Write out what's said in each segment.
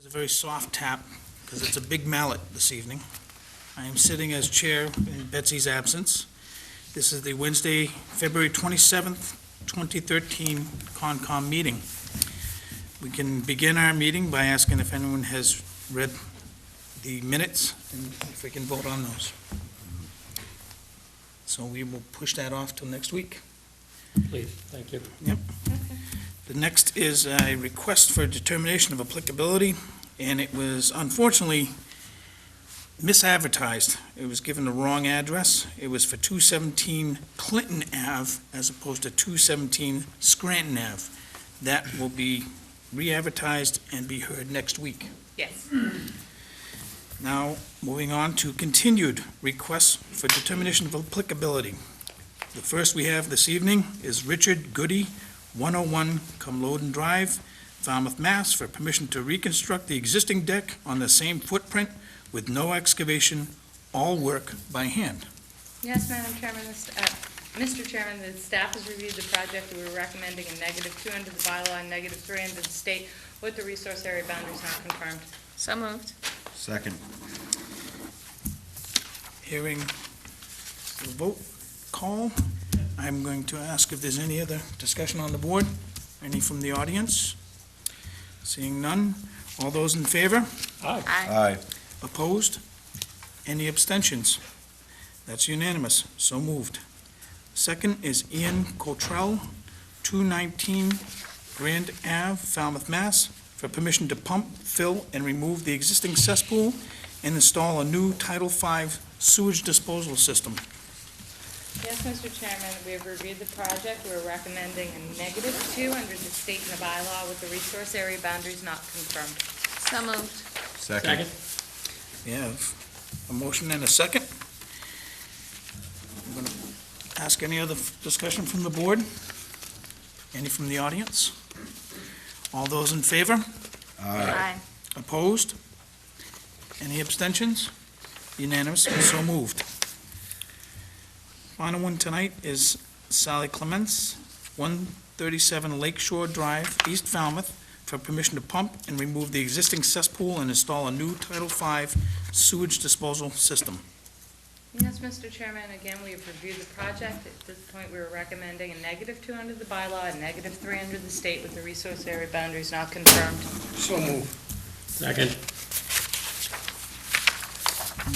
It's a very soft tap, because it's a big mallet this evening. I am sitting as chair in Betsy's absence. This is the Wednesday, February 27th, 2013 Concom meeting. We can begin our meeting by asking if anyone has read the minutes, and if we can vote on those. So we will push that off till next week. Please, thank you. Yep. The next is a request for determination of applicability, and it was unfortunately misadvertised. It was given the wrong address. It was for 217 Clinton Ave as opposed to 217 Scranton Ave. That will be re-advertised and be heard next week. Yes. Now, moving on to continued requests for determination of applicability. The first we have this evening is Richard Goody, 101 Cumloden Drive, Falmouth, Mass., for permission to reconstruct the existing deck on the same footprint with no excavation, all work by hand. Yes, Madam Chairman, Mr. Chairman, the staff has reviewed the project. We were recommending a -2 under the bylaw and -3 under the state with the resource area boundaries not confirmed. So moved. Second. Hearing the vote call, I'm going to ask if there's any other discussion on the board. Any from the audience? Seeing none. All those in favor? Aye. Aye. Opposed? Any abstentions? That's unanimous. So moved. Second is Ian Cottrell, 219 Grand Ave, Falmouth, Mass., for permission to pump, fill, and remove the existing cesspool and install a new Title V sewage disposal system. Yes, Mr. Chairman, we have reviewed the project. We're recommending a -2 under the state and the bylaw with the resource area boundaries not confirmed. So moved. Second. We have a motion and a second. I'm going to ask any other discussion from the board? Any from the audience? All those in favor? Aye. Opposed? Any abstentions? Unanimous, so moved. Final one tonight is Sally Clements, 137 Lakeshore Drive, East Falmouth, for permission to pump and remove the existing cesspool and install a new Title V sewage disposal system. Yes, Mr. Chairman, again, we have reviewed the project. At this point, we were recommending a -2 under the bylaw and -3 under the state with the resource area boundaries not confirmed. So moved. Second.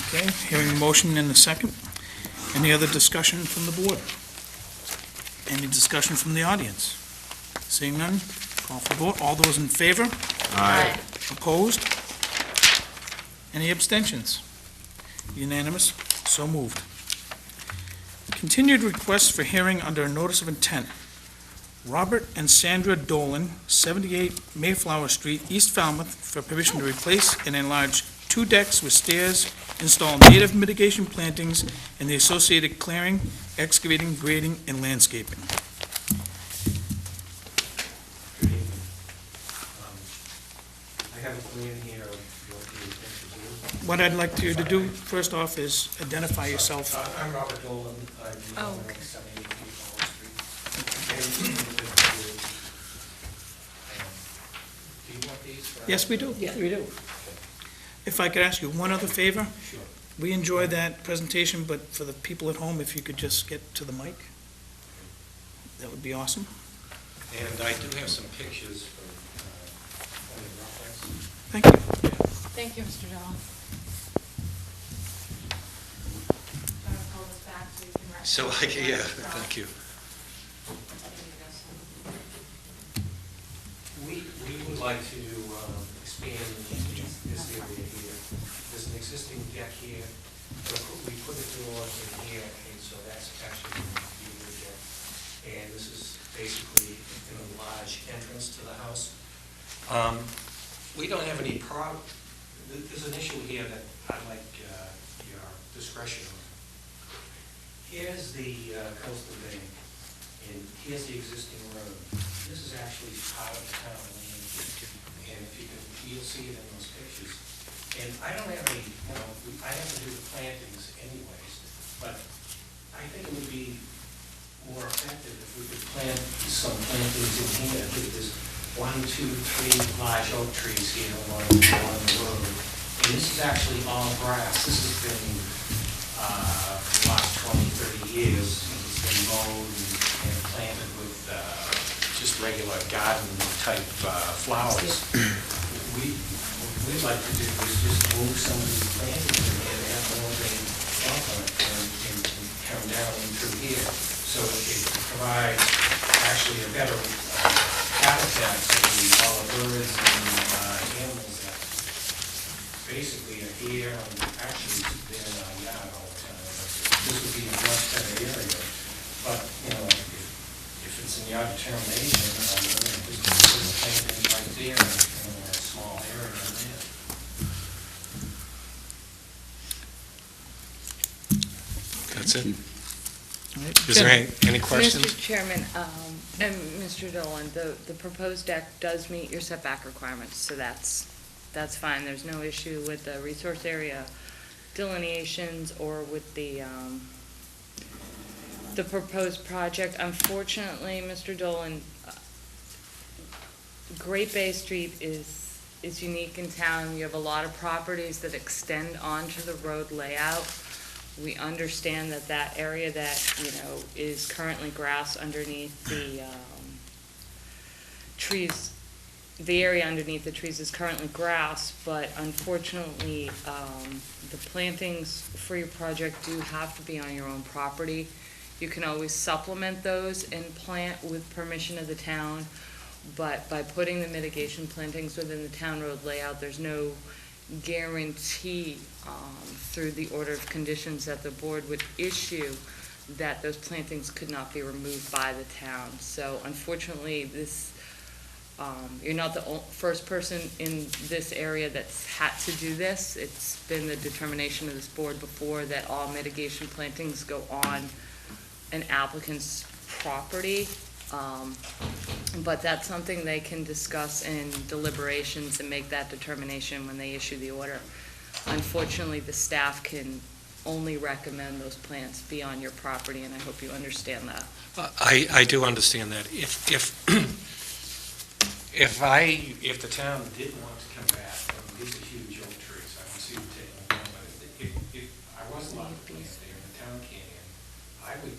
Okay, hearing the motion in a second. Any other discussion from the board? Any discussion from the audience? Seeing none, call for vote. All those in favor? Aye. Opposed? Any abstentions? Unanimous, so moved. Continued request for hearing under a notice of intent. Robert and Sandra Dolan, 78 Mayflower Street, East Falmouth, for permission to replace and enlarge 2 decks with stairs, install native mitigation plantings, and the associated clearing, excavating, grading, and landscaping. Good evening. I have a plan here of what the intent to do. What I'd like you to do, first off, is identify yourself. I'm Robert Dolan. I'm the Oh, owner okay. of 78 Mayflower Street. Do you want these? Yes, we do. Yes, we do. If I could ask you one other favor, Sure. we enjoyed that presentation, but for the people at home, if you could just get to the mic, that would be awesome. And I do have some pictures for point of reference. Thank you. Thank you, Mr. Dillon. So, yeah, thank you. We would like to expand this area here. There's an existing deck here. We put the door in here, and so that's actually going to be the deck. And this is basically an enlarged entrance to the house. We don't have any problem. There's an issue here that I'd like your discretion on. Here's the coastal bank, and here's the existing road. This is actually part of the town land, and if you can, you'll see it in those pictures. And I don't have any, I have to do the plantings anyways, but I think it would be more effective if we could plant some plantings in here. There's 1, 2, 3 large oak trees here along the road. And this is actually all grass. This has been, for the last 20, 30 years, it's been mowed and planted with just regular garden-type flowers. What we'd like to do is just move some of these plantings in here and have more rain off on it and come down in through here. So it provides actually a better habitat for all the birds and animals that basically are here and actually they're in our yard all the time. This would be a much better area. But, you know, if it's in your determination, just put the plantings right there in a small area in there. That's it. All right. Is there any questions? Mr. Chairman, and Mr. Dolan, the proposed deck does meet your setback requirements, so that's fine. There's no issue with the resource area delineations or with the proposed project. Unfortunately, Mr. Dolan, Great Bay Street is unique in town. You have a lot of properties that extend onto the road layout. We understand that area that, you know, is currently grass underneath the trees, the area underneath the trees is currently grass, but unfortunately, the plantings for your project do have to be on your own property. You can always supplement those and plant with permission of the town, but by putting the mitigation plantings within the town road layout, there's no guarantee through the order of conditions that the board would issue that those plantings could not be removed by the town. So unfortunately, this you're not the first person in this area that's had to do this. It's been the determination of this board before that all mitigation plantings go on an applicant's property. But that's something they can discuss in deliberations and make that determination when they issue the order. Unfortunately, the staff can only recommend those plants be on your property, and I hope you understand that. I do understand that. If the town did want to come back, these are huge oak trees, I can see you taking them down, but if I was allowed to plant there and the town can't, I would,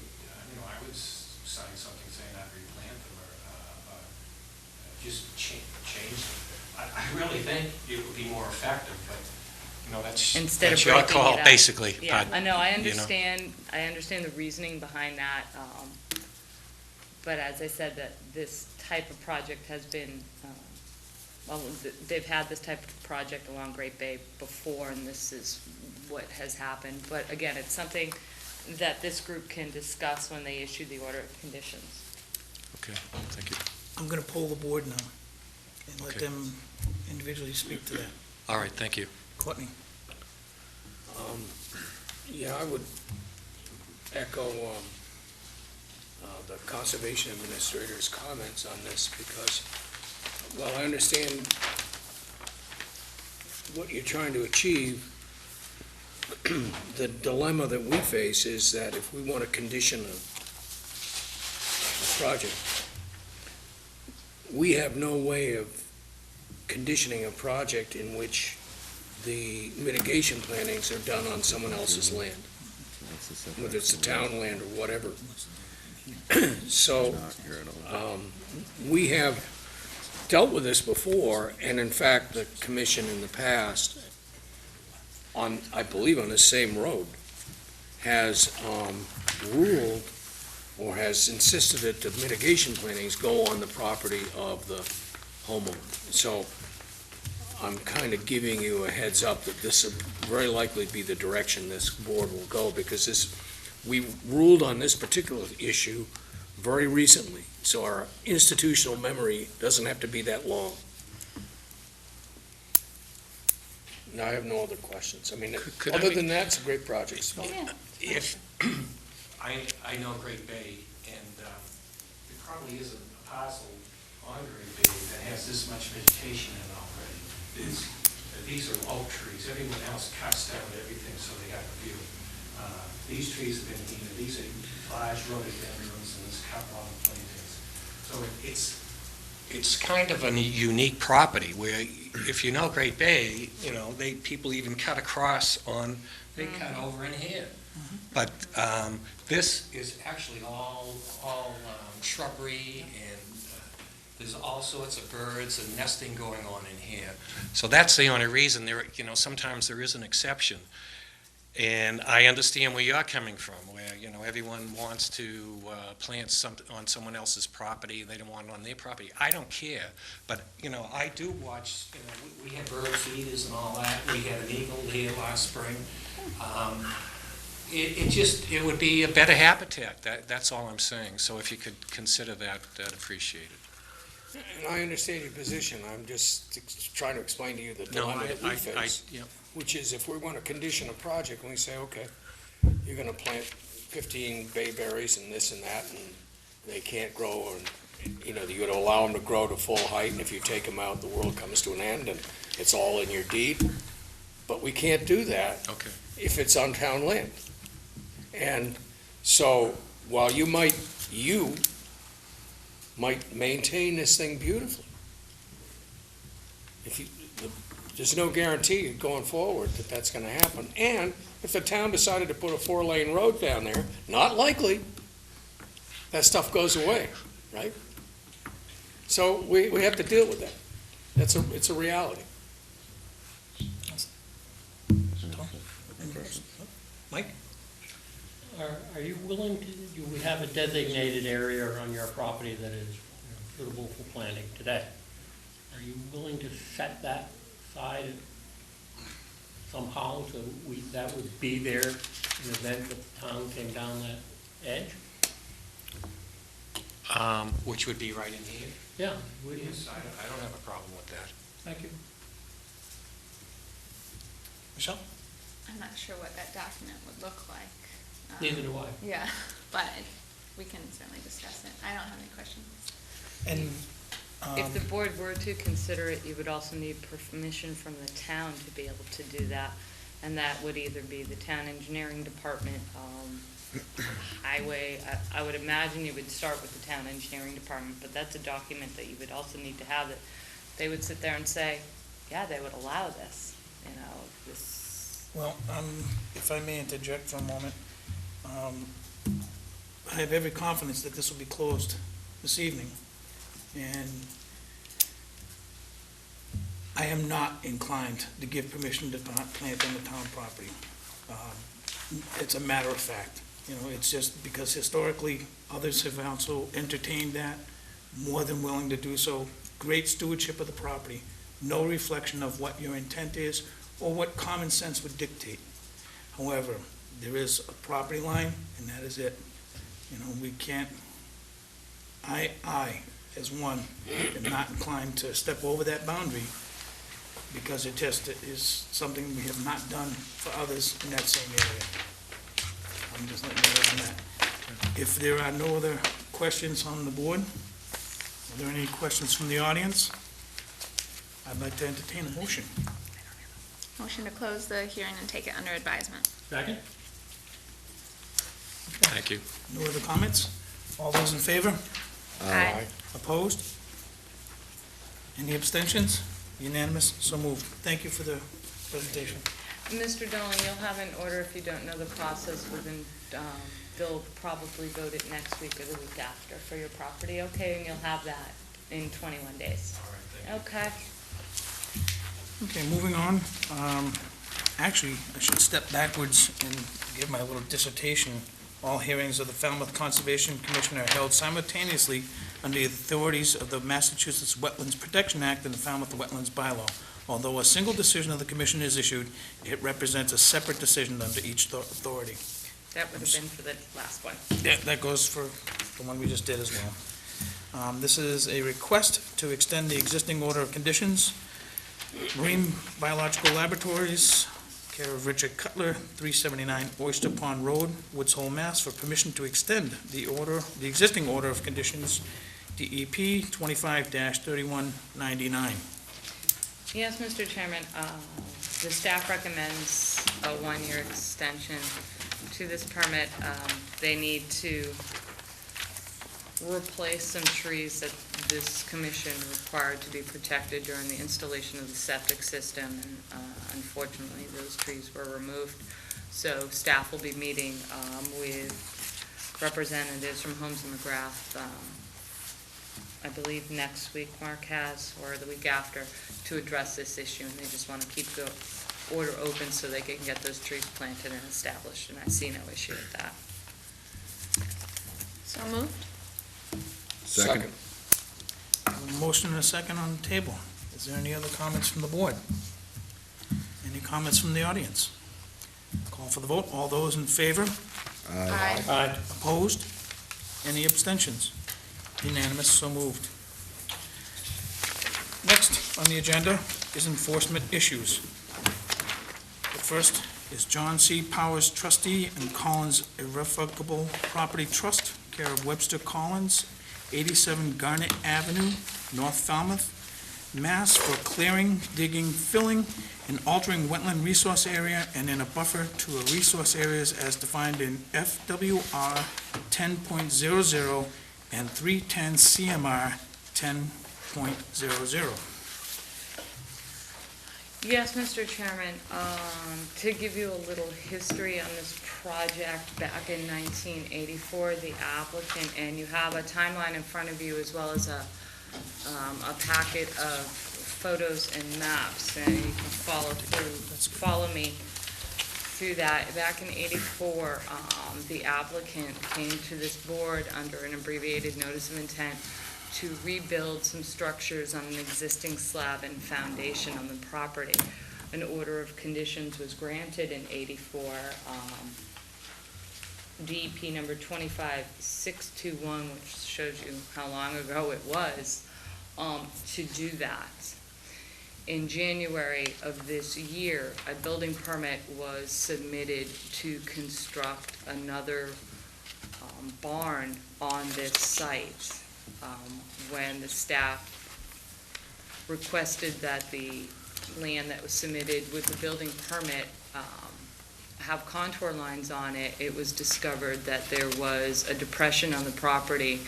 I would sign something saying I'd replant them or just change them. I really think it would be more effective, but, Instead of that's your breaking call, it up. basically. Yeah, I know, I you know. understand the reasoning behind that, but as I said, that this type of project has been, they've had this type of project along Great Bay before, and this is what has happened. But again, it's something that this group can discuss when they issue the order of conditions. Okay, thank you. I'm going to poll the board now and let Okay. them individually speak to that. All right, thank you. Courtney? Yeah, I would echo the Conservation Administrator's comments on this, because while I understand what you're trying to achieve, the dilemma that we face is that if we want to condition a project, we have no way of conditioning a project in which the mitigation plantings are done on someone else's land, whether it's the town land or whatever. So, we have dealt with this before, and in fact, the commission in the past, I believe on the same road, has ruled or has insisted that the mitigation plantings go on the property of the homeowner. So, I'm kind of giving you a heads up that this will very likely be the direction this board will go, because we ruled on this particular issue very recently, so our institutional memory doesn't have to be that long. Now, I have no other questions. I mean, Could I other make- than that, it's a great project. If, I know Great Bay, and there probably isn't a parcel on Great Bay that has this much vegetation in it already. These are oak trees, everyone else cuts down everything so they have a view. These trees have been, these are large rhododendrons and this cut long plantings. So it's kind of a unique property where, if you know Great Bay, you know, people even cut across they cut over in here. But this is actually all shrubbery, and there's all sorts of birds and nesting going on in here. So that's the only reason sometimes there is an exception. And I understand where you're coming from, where, everyone wants to plant something on someone else's property, they don't want it on their property. I don't care, but, I do watch, we had bird feeders and all that, we had an eagle here last spring. It would be a better habitat, that's all I'm saying. So if you could consider that, I'd appreciate it. And I understand your position, I'm just trying to explain to you the dilemma that we face. Yeah. Which is, if we want to condition a project, and we say, okay, you're gonna plant 15 bayberries and this and that, and they can't grow, and, you're gonna allow them to grow to full height, and if you take them out, the world comes to an end, and it's all in your deed. But we can't do that Okay. if it's on town land. And so, while you might maintain this thing beautifully, there's no guarantee going forward that that's gonna happen. And if the town decided to put a 4-lane road down there, not likely, that stuff goes away, right? So we have to deal with that. It's a reality. Mike? Are you willing to, do we have a designated area on your property that is suitable for planting today? Are you willing to set that aside somehow so that would be there in the event that the town came down that edge? Which would be right in here? Yeah. Yes, I don't have a problem with that. Thank you. Michelle? I'm not sure what that document would look like. Neither do I. Yeah, but we can certainly discuss it. I don't have any questions. And, If the board were to consider it, you would also need permission from the town to be able to do that. And that would either be the town engineering department, highway. I would imagine you would start with the town engineering department, but that's a document that you would also need to have, that they would sit there and say, yeah, they would allow this, this. well, if I may interject for a moment, I have every confidence that this will be closed this evening, and I am not inclined to give permission to plant on the town property. It's a matter of fact, it's just because historically, others have also entertained that, more than willing to do so. Great stewardship of the property, no reflection of what your intent is or what common sense would dictate. However, there is a property line, and that is it. We can't, I, as one, am not inclined to step over that boundary, because it just is something we have not done for others in that same area. I'm just letting you know on that. If there are no other questions on the board, are there any questions from the audience? I'd like to entertain a motion. Motion to close the hearing and take it under advisement. Second? Thank you. No other comments? All those in favor? Aye. Opposed? Any abstentions? Unanimous, so moved. Thank you for the presentation. Mr. Dolan, you'll have an order if you don't know the process within, they'll probably vote it next week or the week after for your property, okay? And you'll have that in 21 days. All right, thank you. Okay. Okay, moving on. Actually, I should step backwards and give my little dissertation. All hearings of the Falmouth Conservation Commission are held simultaneously under the authorities of the Massachusetts Wetlands Protection Act and the Falmouth Wetlands Bylaw. Although a single decision of the commission is issued, it represents a separate decision under each authority. That would have been for the last one. Yeah, that goes for the one we just did as well. This is a request to extend the existing order of conditions. Marine Biological Laboratories, care of Richard Cutler, 379 Oyster Pond Road, Woods Hole, Mass., for permission to extend the existing order of conditions, DEP 25-3199. Yes, Mr. Chairman, the staff recommends a one-year extension to this permit. They need to replace some trees that this commission required to be protected during the installation of the septic system, and unfortunately, those trees were removed. So staff will be meeting with representatives from Holmes and McGrath, I believe next week, Mark has, or the week after, to address this issue, and they just want to keep the order open so they can get those trees planted and established, and I see no issue with that. So moved. Second. A motion and a second on the table. Is there any other comments from the board? Any comments from the audience? Call for the vote. All those in favor? Aye. Aye. Opposed? Any abstentions? Unanimous, so moved. Next on the agenda is enforcement issues. The first is John C. Powers trustee and Collins Irrevocable Property Trust, care of Webster Collins, 87 Garnet Avenue, North Falmouth, Mass, for clearing, digging, filling, and altering wetland resource area and in a buffer to a resource areas as defined in FWR 10.00 and 310 CMR 10.00. Yes, Mr. Chairman, to give you a little history on this project, back in 1984, the applicant, and you have a timeline in front of you as well as a packet of photos and maps, and you can follow me through that. Back in '84, the applicant came to this board under an abbreviated notice of intent to rebuild some structures on an existing slab and foundation on the property. An order of conditions was granted in '84, DEP number 25621, which shows you how long ago it was, to do that. In January of this year, a building permit was submitted to construct another barn on this site. When the staff requested that the plan that was submitted with the building permit have contour lines on it, it was discovered that there was a depression on the property.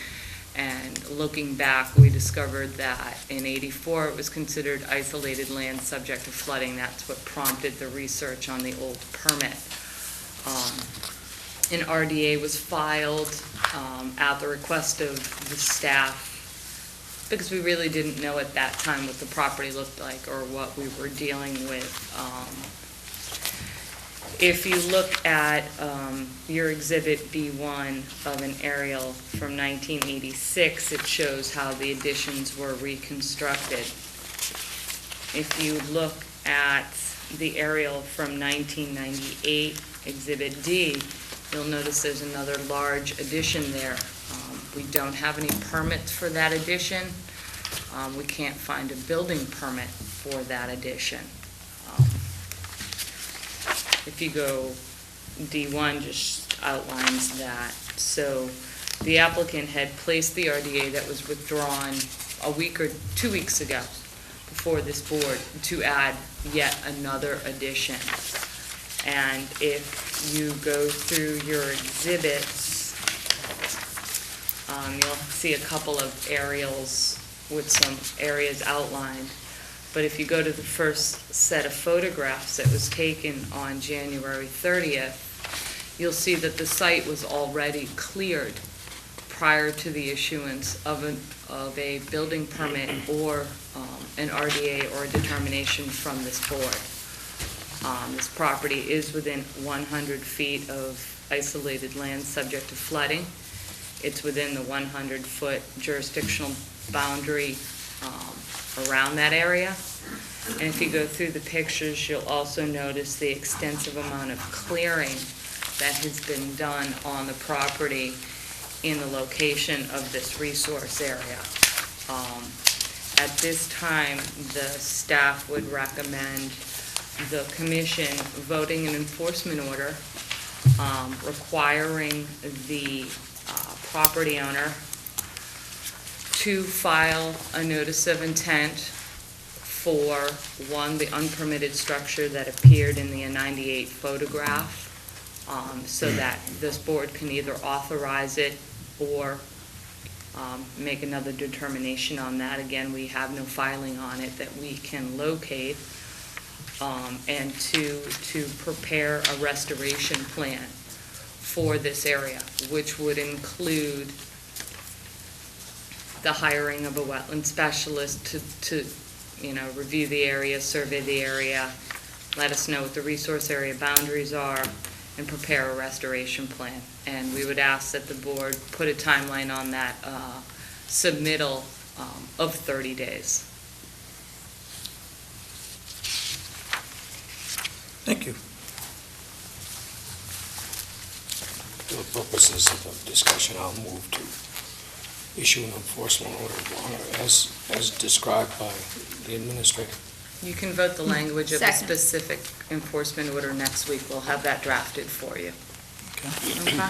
And looking back, we discovered that in '84 it was considered isolated land subject to flooding. That's what prompted the research on the old permit. An RDA was filed at the request of the staff because we really didn't know at that time what the property looked like or what we were dealing with. If you look at your Exhibit B1 of an aerial from 1986, it shows how the additions were reconstructed. If you look at the aerial from 1998, Exhibit D, you'll notice there's another large addition there. We don't have any permits for that addition. We can't find a building permit for that addition. If you go, D1 just outlines that. So the applicant had placed the RDA that was withdrawn a week or 2 weeks ago before this board to add yet another addition. And if you go through your exhibits, you'll see a couple of aerials with some areas outlined. But if you go to the first set of photographs that was taken on January 30th, you'll see that the site was already cleared prior to the issuance of a building permit or an RDA or a determination from this board. This property is within 100 feet of isolated land subject to flooding. It's within the 100-foot jurisdictional boundary around that area. And if you go through the pictures, you'll also notice the extensive amount of clearing that has been done on the property in the location of this resource area. At this time, the staff would recommend the commission voting an enforcement order requiring the property owner to file a notice of intent for, one, the unpermitted structure that appeared in the 98 photograph, so that this board can either authorize it or make another determination on that. Again, we have no filing on it that we can locate, and to prepare a restoration plan for this area, which would include the hiring of a wetland specialist to review the area, survey the area, let us know what the resource area boundaries are, and prepare a restoration plan. And we would ask that the board put a timeline on that submittal of 30 days. Thank you. For the purposes of the discussion, I'll move to issue an enforcement order as described by the administrator. You can vote the language of a Second. specific enforcement order next week. We'll have that drafted for you. Okay.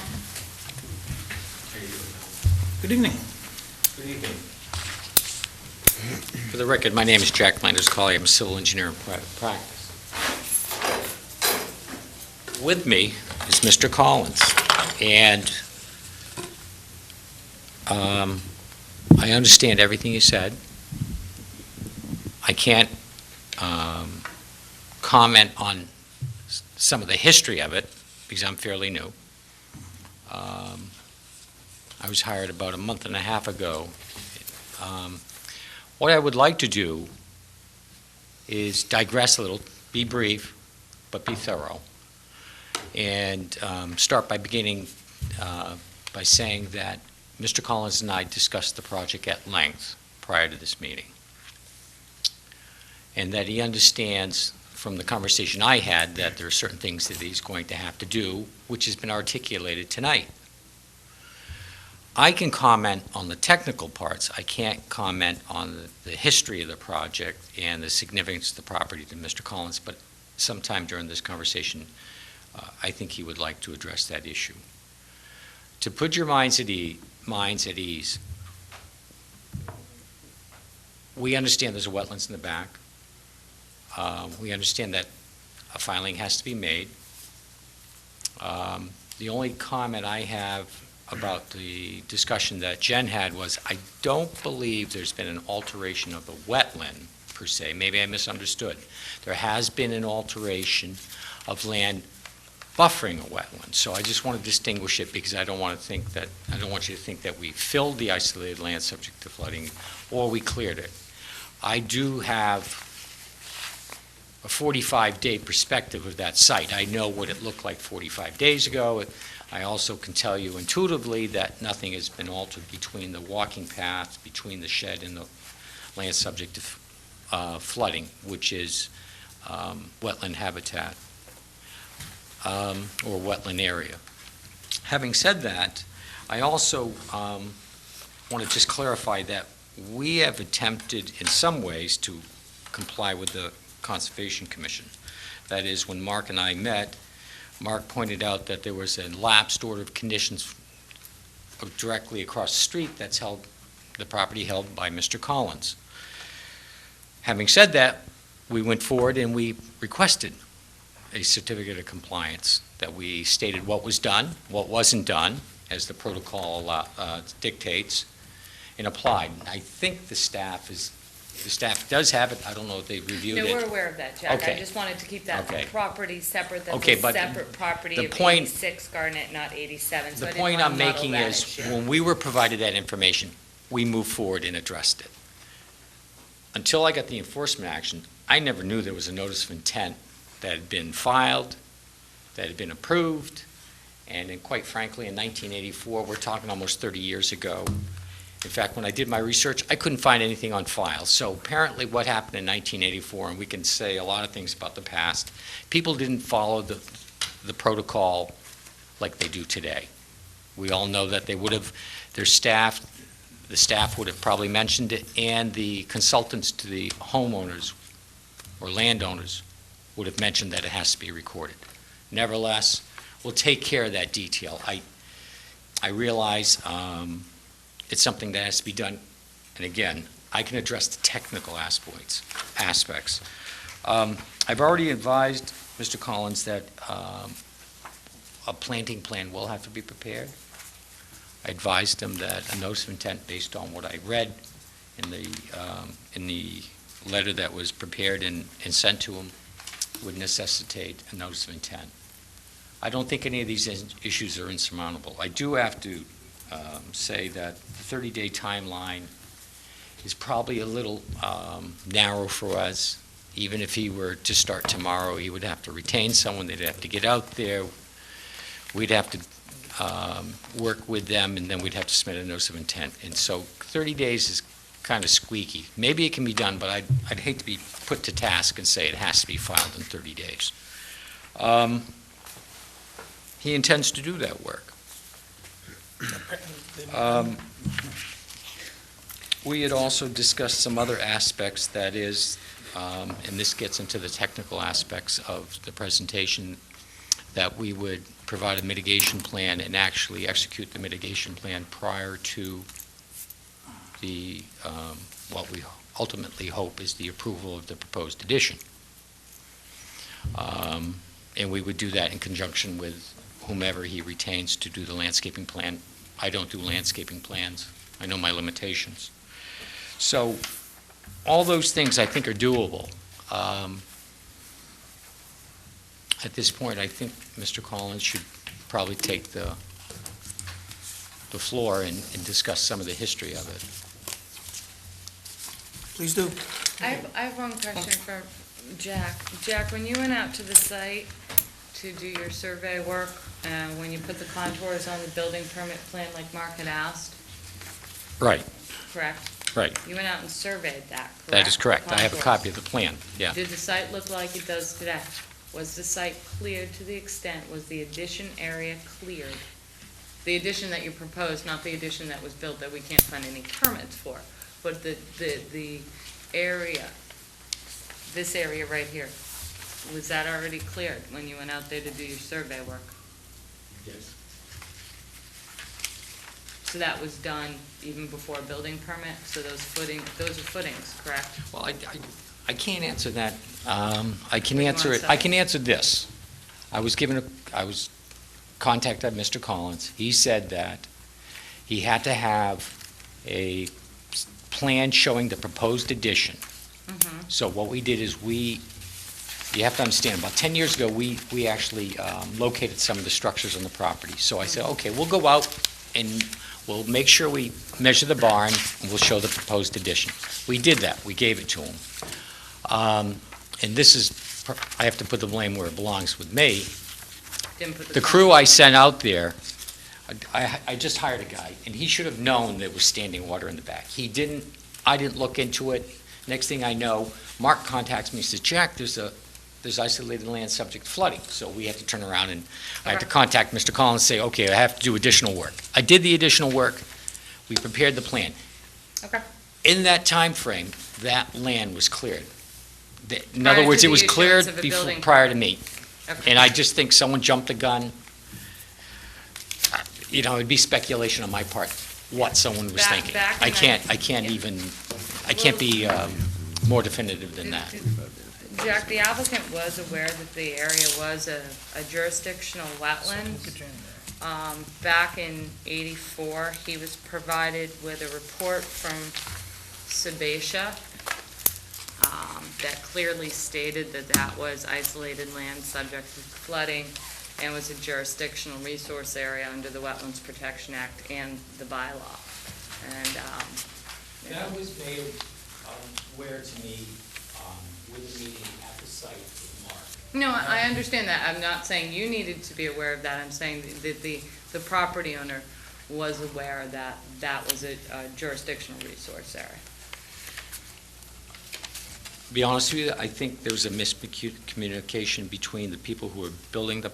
Good evening. Good evening. For the record, my name is Jack Landers-Colley. I'm a civil engineer in private practice. With me is Mr. Collins, and I understand everything you said. I can't comment on some of the history of it because I'm fairly new. I was hired about a month and a half ago. What I would like to do is digress a little, be brief, but be thorough, and start by beginning by saying that Mr. Collins and I discussed the project at length prior to this meeting, and that he understands from the conversation I had that there are certain things that he's going to have to do, which has been articulated tonight. I can comment on the technical parts. I can't comment on the history of the project and the significance of the property to Mr. Collins, but sometime during this conversation, I think he would like to address that issue. To put your minds at ease, we understand there's a wetlands in the back. We understand that a filing has to be made. The only comment I have about the discussion that Jen had was, I don't believe there's been an alteration of the wetland per se. Maybe I misunderstood. There has been an alteration of land buffering a wetland. So I just want to distinguish it because I don't want you to think that we filled the isolated land subject to flooding or we cleared it. I do have a 45-day perspective of that site. I know what it looked like 45 days ago. I also can tell you intuitively that nothing has been altered between the walking path, between the shed and the land subject to flooding, which is wetland habitat or wetland area. Having said that, I also want to just clarify that we have attempted in some ways to comply with the Conservation Commission. That is, when Mark and I met, Mark pointed out that there was a lapsed order of conditions directly across the street that's the property held by Mr. Collins. Having said that, we went forward and we requested a certificate of compliance that we stated what was done, what wasn't done, as the protocol dictates, and applied. I think the staff does have it. I don't know if they've reviewed it. No, we're aware of that, Jack. Okay. I just wanted to keep that Okay. property separate. That's Okay, a but separate property the of point- 86 Garnet, not 87. So The I didn't point wanna I'm muddle making that is, issue. when we were provided that information, we moved forward and addressed it. Until I got the enforcement action, I never knew there was a notice of intent that had been filed, that had been approved, and then quite frankly, in 1984, we're talking almost 30 years ago. In fact, when I did my research, I couldn't find anything on file. So apparently what happened in 1984, and we can say a lot of things about the past, people didn't follow the protocol like they do today. We all know that they would have, the staff would have probably mentioned it, and the consultants to the homeowners or landowners would have mentioned that it has to be recorded. Nevertheless, we'll take care of that detail. I realize it's something that has to be done, and again, I can address the technical aspects. I've already advised Mr. Collins that a planting plan will have to be prepared. I advised him that a notice of intent, based on what I read in the letter that was prepared and sent to him, would necessitate a notice of intent. I don't think any of these issues are insurmountable. I do have to say that the 30-day timeline is probably a little narrow for us. Even if he were to start tomorrow, he would have to retain someone, they'd have to get out there, we'd have to work with them, and then we'd have to submit a notice of intent. And so 30 days is kind of squeaky. Maybe it can be done, but I'd hate to be put to task and say it has to be filed in 30 days. He intends to do that work. We had also discussed some other aspects, that is, and this gets into the technical aspects of the presentation, that we would provide a mitigation plan and actually execute the mitigation plan prior to the, what we ultimately hope is the approval of the proposed addition. And we would do that in conjunction with whomever he retains to do the landscaping plan. I don't do landscaping plans. I know my limitations. So all those things I think are doable. At this point, I think Mr. Collins should probably take the floor and discuss some of the history of it. Please do. I have one question for Jack. Jack, when you went out to the site to do your survey work, when you put the contours on the building permit plan like Mark had asked, Right, correct? right. You went out and surveyed that, correct? That is correct. I have a Contours. copy of the plan, yeah. Did the site look like it does today? Was the site cleared to the extent, was the addition area cleared? The addition that you proposed, not the addition that was built that we can't find any permits for, but the area, this area right here, was that already cleared when you went out there to do your survey work? Yes. So that was done even before a building permit? So those are footings, correct? Well, I can't answer that. I can What do you answer wanna it, I say? can answer this. I was contacted Mr. Collins. He said that he had to have a plan showing the proposed addition. Mhm. So what we did is you have to understand, about 10 years ago, we actually located some of the structures on the property. So I said, okay, we'll go out and we'll make sure we measure the barn, and we'll show the proposed addition. We did that. We gave it to him. And this is, I have to put the blame where it belongs with me. Didn't put The crew I sent out there, I just hired a guy, and he should have known there was standing water in the back. He didn't, I didn't look into it. Next thing I know, Mark contacts me and says, Jack, there's isolated land subject to flooding. So we had to turn around and I had to contact Mr. Collins and say, okay, I have to do additional work. I did the additional work. We prepared the plan. Okay. In that time frame, that land was cleared. In Prior other to words, it the was issuance cleared of a before, building prior to permit. me. Okay. And I just think someone jumped the gun. You know, it'd be speculation on my part, what someone was Back- thinking. back I in can't, the- I can't yeah. even, I can't be more definitive than that. Jack, the applicant was aware that the area was a jurisdictional wetland. Back in '84, he was provided with a report from Sebacia that clearly stated that that was isolated land subject to flooding and was a jurisdictional resource area under the Wetlands Protection Act and the bylaw. And, That was made aware to me with the meeting at the site with Mark. no, I understand that. I'm not saying you needed to be aware of that. I'm saying that the property owner was aware that that was a jurisdictional resource area. To be honest with you, I think there was a miscommunication between the people who were building the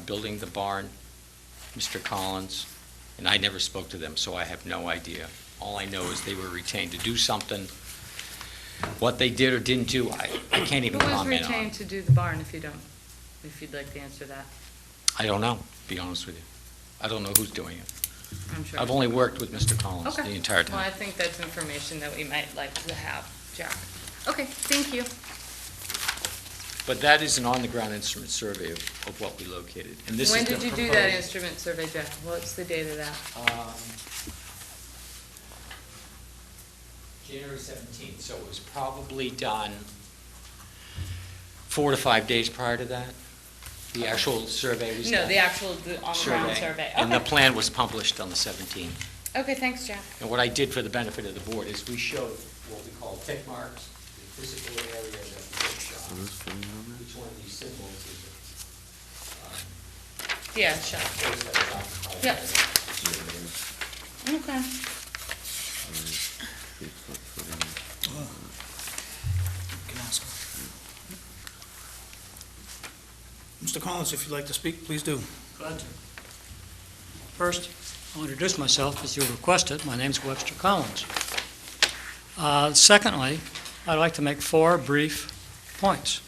building the barn, Mr. Collins, and I never spoke to them, so I have no idea. All I know is they were retained to do something. What they did or didn't do, I can't even Who was comment on. retained to do the barn, if you'd like to answer that? I don't know, to be honest with you. I don't know who's doing it. I'm sure. I've only worked with Mr. Collins Okay. the entire Well, I time. think that's information that we might like to have, Jack. Okay, thank you. But that is an on-the-ground instrument survey of what we located. And this is When the did you do that proposed- instrument survey, Jeff? What's the date of that? January 17th, so it was probably done 4 to 5 days prior to that. The actual survey was done. No, the actual on-the-ground survey. And the Okay. plan was published on the 17th. Okay, thanks, Jeff. And what I did for the benefit of the board is we showed what we call tick marks, the physical area that we did shot. Each one of these symbols is Yeah, sure. a place that was occupied. Yep. by the- Okay. You can ask him. Mr. Collins, if you'd like to speak, please do. Glad to. First, I'll introduce myself as you requested. My name's Webster Collins. Secondly, I'd like to make 4 brief points.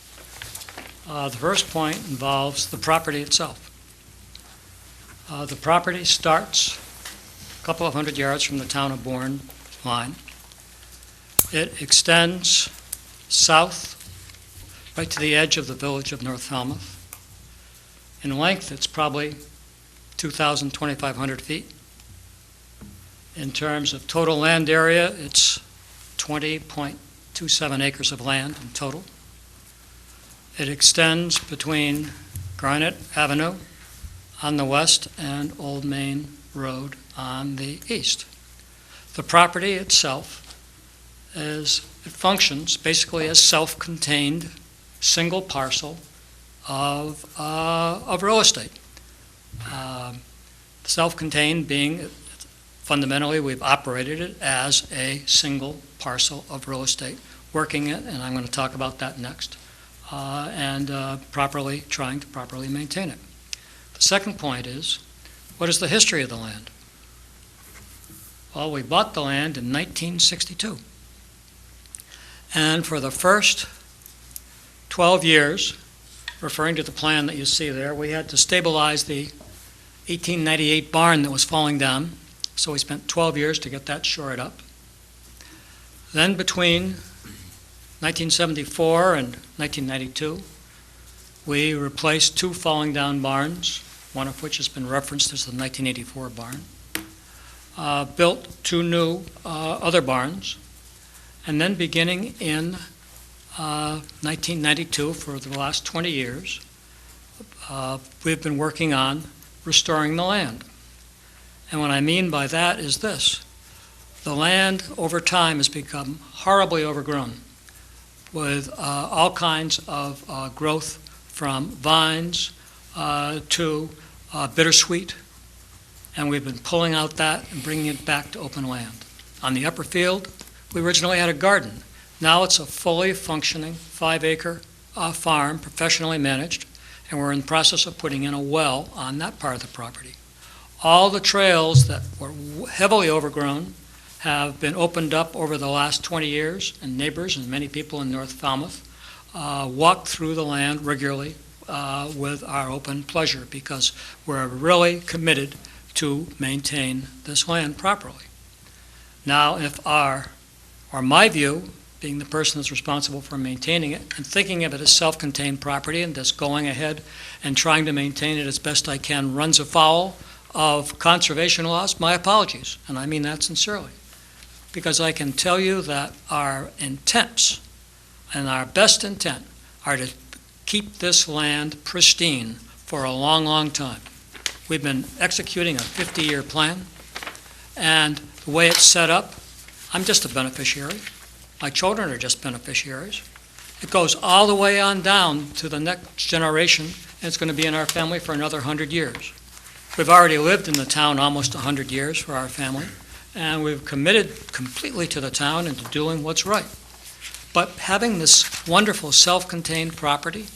The first point involves the property itself. The property starts a couple of hundred yards from the town of Bourne line. It extends south right to the edge of the village of North Falmouth. In length, it's probably 2,000, 2,500 feet. In terms of total land area, it's 20.27 acres of land in total. It extends between Garnet Avenue on the west and Old Main Road on the east. The property itself it functions basically as self-contained, single parcel of real estate. Self-contained being, fundamentally, we've operated it as a single parcel of real estate, working it, and I'm going to talk about that next, and trying to properly maintain it. The second point is, what is the history of the land? Well, we bought the land in 1962. And for the first 12 years, referring to the plan that you see there, we had to stabilize the 1898 barn that was falling down. So we spent 12 years to get that shored up. Then between 1974 and 1992, we replaced 2 falling down barns, one of which has been referenced as the 1984 barn. Built 2 new other barns. And then beginning in 1992, for the last 20 years, we've been working on restoring the land. And what I mean by that is this. The land over time has become horribly overgrown with all kinds of growth, from vines to bittersweet, and we've been pulling out that and bringing it back to open land. On the upper field, we originally had a garden. Now it's a fully functioning 5-acre farm, professionally managed, and we're in the process of putting in a well on that part of the property. All the trails that were heavily overgrown have been opened up over the last 20 years, and neighbors and many people in North Falmouth walk through the land regularly with our open pleasure, because we're really committed to maintain this land properly. Now, if my view, being the person that's responsible for maintaining it, and thinking of it as self-contained property and just going ahead and trying to maintain it as best I can, runs afoul of conservation laws, my apologies, and I mean that sincerely. Because I can tell you that our intents, and our best intent, are to keep this land pristine for a long, long time. We've been executing a 50-year plan, and the way it's set up, I'm just a beneficiary. My children are just beneficiaries. It goes all the way on down to the next generation, and it's going to be in our family for another 100 years. We've already lived in the town almost 100 years for our family, and we've committed completely to the town and to doing what's right. But having this wonderful self-contained property,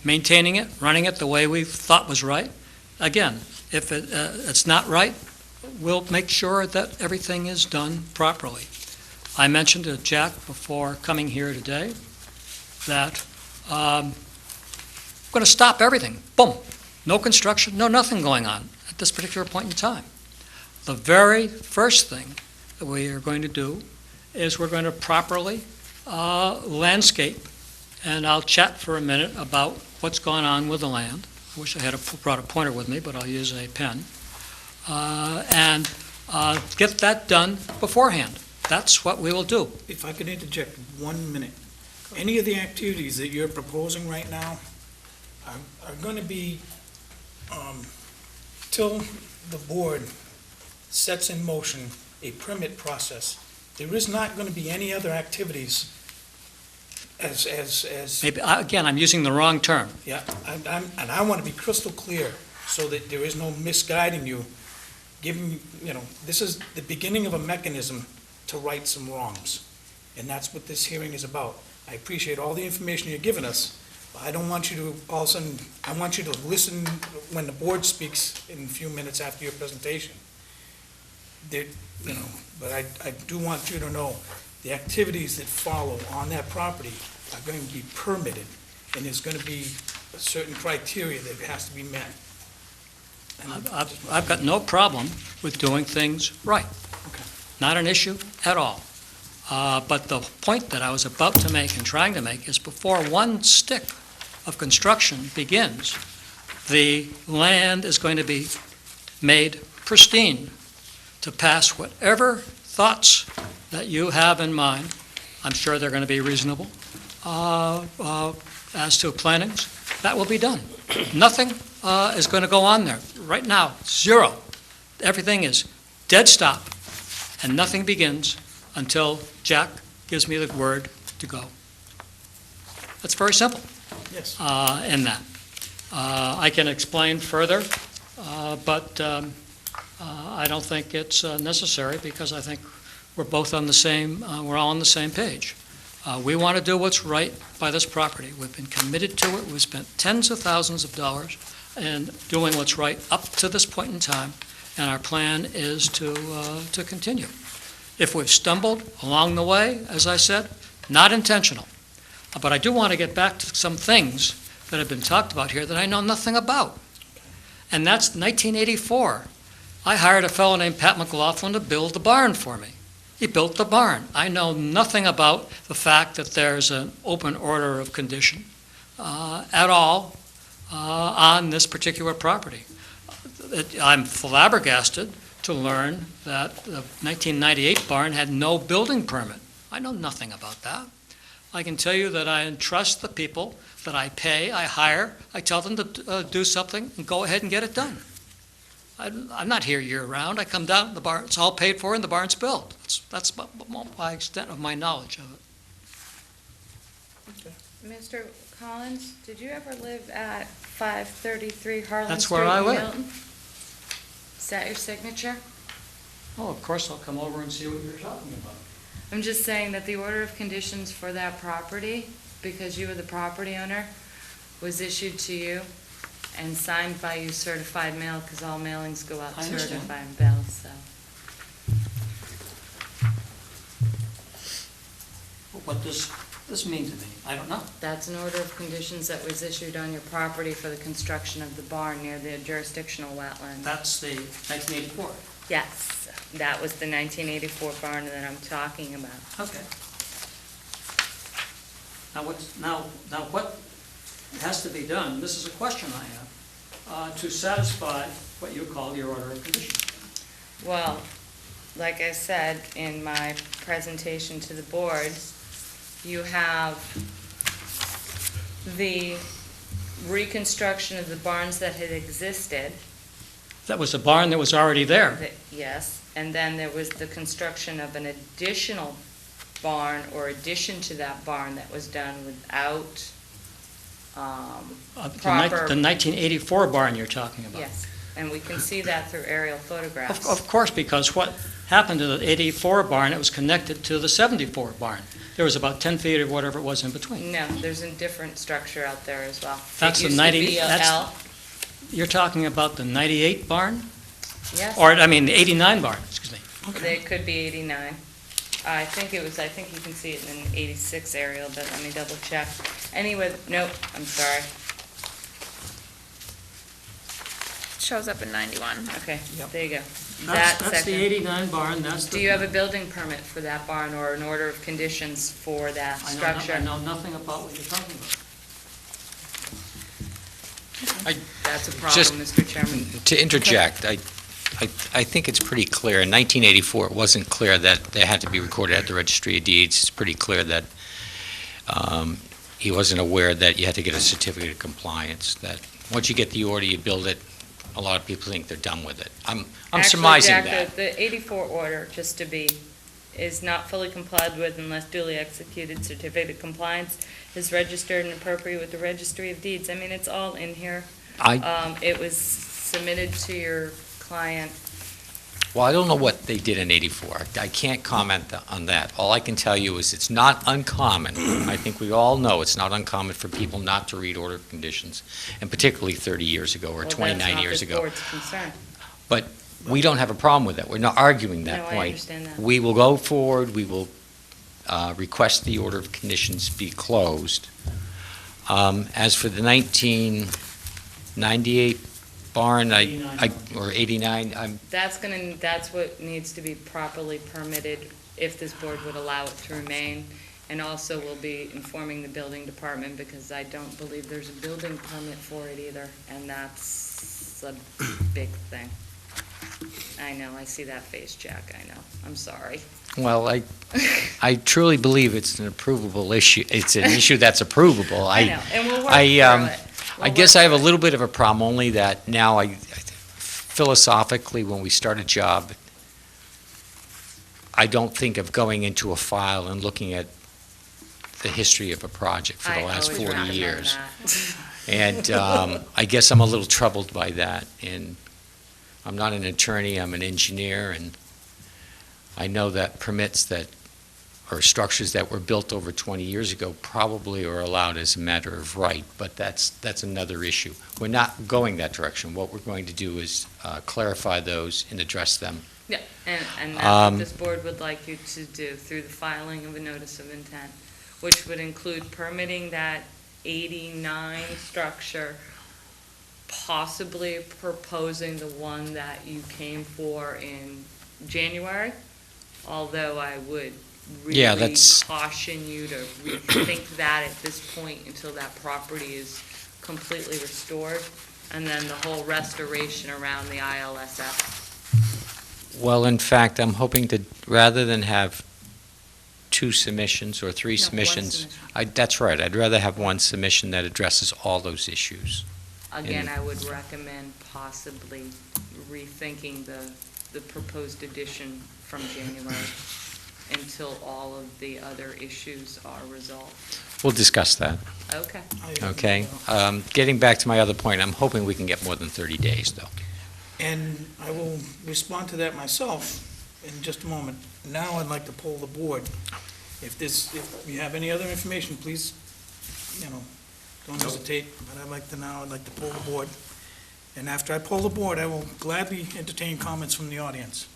maintaining it, running it the way we thought was right, again, if it's not right, we'll make sure that everything is done properly. I mentioned to Jack before coming here today that I'm going to stop everything. Boom. No construction, no nothing going on at this particular point in time. The very first thing that we are going to do is we're going to properly landscape and I'll chat for a minute about what's going on with the land. I wish I had brought a pointer with me, but I'll use a pen. And get that done beforehand. That's what we will do. If I could interject 1 minute. Any of the activities that you're proposing right now are going to be, till the board sets in motion a permit process. There is not going to be any other activities as, Maybe, again, I'm using the wrong term. yeah, and I want to be crystal clear so that there is no misguiding you, giving, this is the beginning of a mechanism to right some wrongs. And that's what this hearing is about. I appreciate all the information you're giving us, but I don't want you to, all of a sudden, I want you to listen when the board speaks in a few minutes after your presentation. But I do want you to know, the activities that follow on that property are going to be permitted, and there's going to be a certain criteria that has to be met. And I've got no problem with doing things right. Okay. Not an issue at all. But the point that I was about to make and trying to make is before one stick of construction begins, the land is going to be made pristine to pass whatever thoughts that you have in mind. I'm sure they're going to be reasonable. As to plantings, that will be done. Nothing is going to go on there. Right now, zero. Everything is dead stop, and nothing begins until Jack gives me the word to go. That's very simple. Yes. In that. I can explain further, but I don't think it's necessary because I think we're both on the same, we're all on the same page. We want to do what's right by this property. We've been committed to it. We've spent tens of thousands of dollars in doing what's right up to this point in time, and our plan is to continue. If we've stumbled along the way, as I said, not intentional. But I do want to get back to some things that have been talked about here that I know nothing about. And that's 1984. I hired a fellow named Pat McLaughlin to build the barn for me. He built the barn. I know nothing about the fact that there's an open order of condition at all on this particular property. I'm flabbergasted to learn that the 1998 barn had no building permit. I know nothing about that. I can tell you that I entrust the people that I pay, I hire, I tell them to do something and go ahead and get it done. I'm not here year-round. I come down, the barn, it's all paid for and the barn's built. That's my extent of my knowledge of it. Mr. Collins, did you ever live at 533 Harlan That's Street where I in live. Milton? Is that your signature? Oh, of course, I'll come over and see what you're talking about. I'm just saying that the order of conditions for that property, because you were the property owner, was issued to you and signed by you certified mail, because all mailings go out I understand. certified mail, so. What does this mean to me? I don't know. That's an order of conditions that was issued on your property for the construction of the barn near the jurisdictional wetland. That's the 1984. Yes, that was the 1984 barn that I'm talking about. Okay. Now what has to be done, this is a question I have, to satisfy what you call your order of conditions? Well, like I said in my presentation to the board, you have the reconstruction of the barns that had existed. That was a barn that was already there. Yes, and then there was the construction of an additional barn or addition to that barn that was done without proper. The 1984 barn you're talking about. Yes, and we can see that through aerial photographs. Of course, because what happened to the 84 barn, it was connected to the 74 barn. There was about 10 feet or whatever it was in between. No, there's a different structure out there as well. That's It the used to 90 be a that's- L. You're talking about the 98 barn? Yes, Or, I mean, the 89 barn, excuse me. they could be 89. I think you can see it in 86 aerial, but let me double check. Anyway, nope, I'm sorry. Shows up in 91. Okay, Yep. there you go. that That's the section. 89 barn, that's the... Do you have a building permit for that barn or an order of conditions for that structure? I know nothing about what you're talking about. That's a Just- problem, Mr. Chairman. To interject, I think it's pretty clear, in 1984, it wasn't clear that they had to be recorded at the Registry of Deeds. It's pretty clear that he wasn't aware that you had to get a certificate of compliance, that once you get the order, you build it, a lot of people think they're done with it. I'm surmising Actually, that. Jack, the 84 order, just to be, is not fully complied with unless duly executed certificate of compliance is registered and appropriate with the Registry of Deeds. I mean, it's all in here. It was submitted to your client. Well, I don't know what they did in 84. I can't comment on that. All I can tell you is it's not uncommon. I think we all know it's not uncommon for people not to read order of conditions, and particularly 30 years ago or 29 years ago. Well, that's not this board's concern. We don't have a problem with that. We're not arguing that No, point. I understand that. We will go forward, we will request the order of conditions be closed. As for the 1998 barn, or 89, That's what needs to be properly permitted if this board would allow it to remain. And also we'll be informing the building department because I don't believe there's a building permit for it either. And that's a big thing. I know, I see that face, Jack, I know. I'm sorry. well, I truly believe it's an approvable issue. It's an issue that's approvable. I know, and we'll work I, through it. I guess I have a little bit of a problem, only that now philosophically, when we start a job, I don't think of going into a file and looking at the history of a project for the last 40 years. And I guess I'm a little troubled by that. And I'm not an attorney, I'm an engineer, and I know that permits that, or structures that were built over 20 years ago probably are allowed as a matter of right, but that's another issue. We're not going that direction. What we're going to do is clarify those and address them. Yeah, and that's what this board would like you to do through the filing of a notice of intent, which would include permitting that 89 structure, possibly proposing the one that you came for in January, although I would Yeah, really that's- caution you to rethink that at this point until that property is completely restored, and then the whole restoration around the ILSF. Well, in fact, I'm hoping to, rather than have 2 submissions or 3 No, one submissions, submission. that's right, I'd rather have one submission that addresses all those issues. Again, I would recommend possibly rethinking the proposed addition from January until all of the other issues are resolved. We'll discuss that, Okay. okay? Getting back to my other point, I'm hoping we can get more than 30 days, though. And I will respond to that myself in just a moment. Now I'd like to poll the board. If you have any other information, please, don't hesitate, but I'd like to poll the board. And after I poll the board, I will gladly entertain comments from the audience.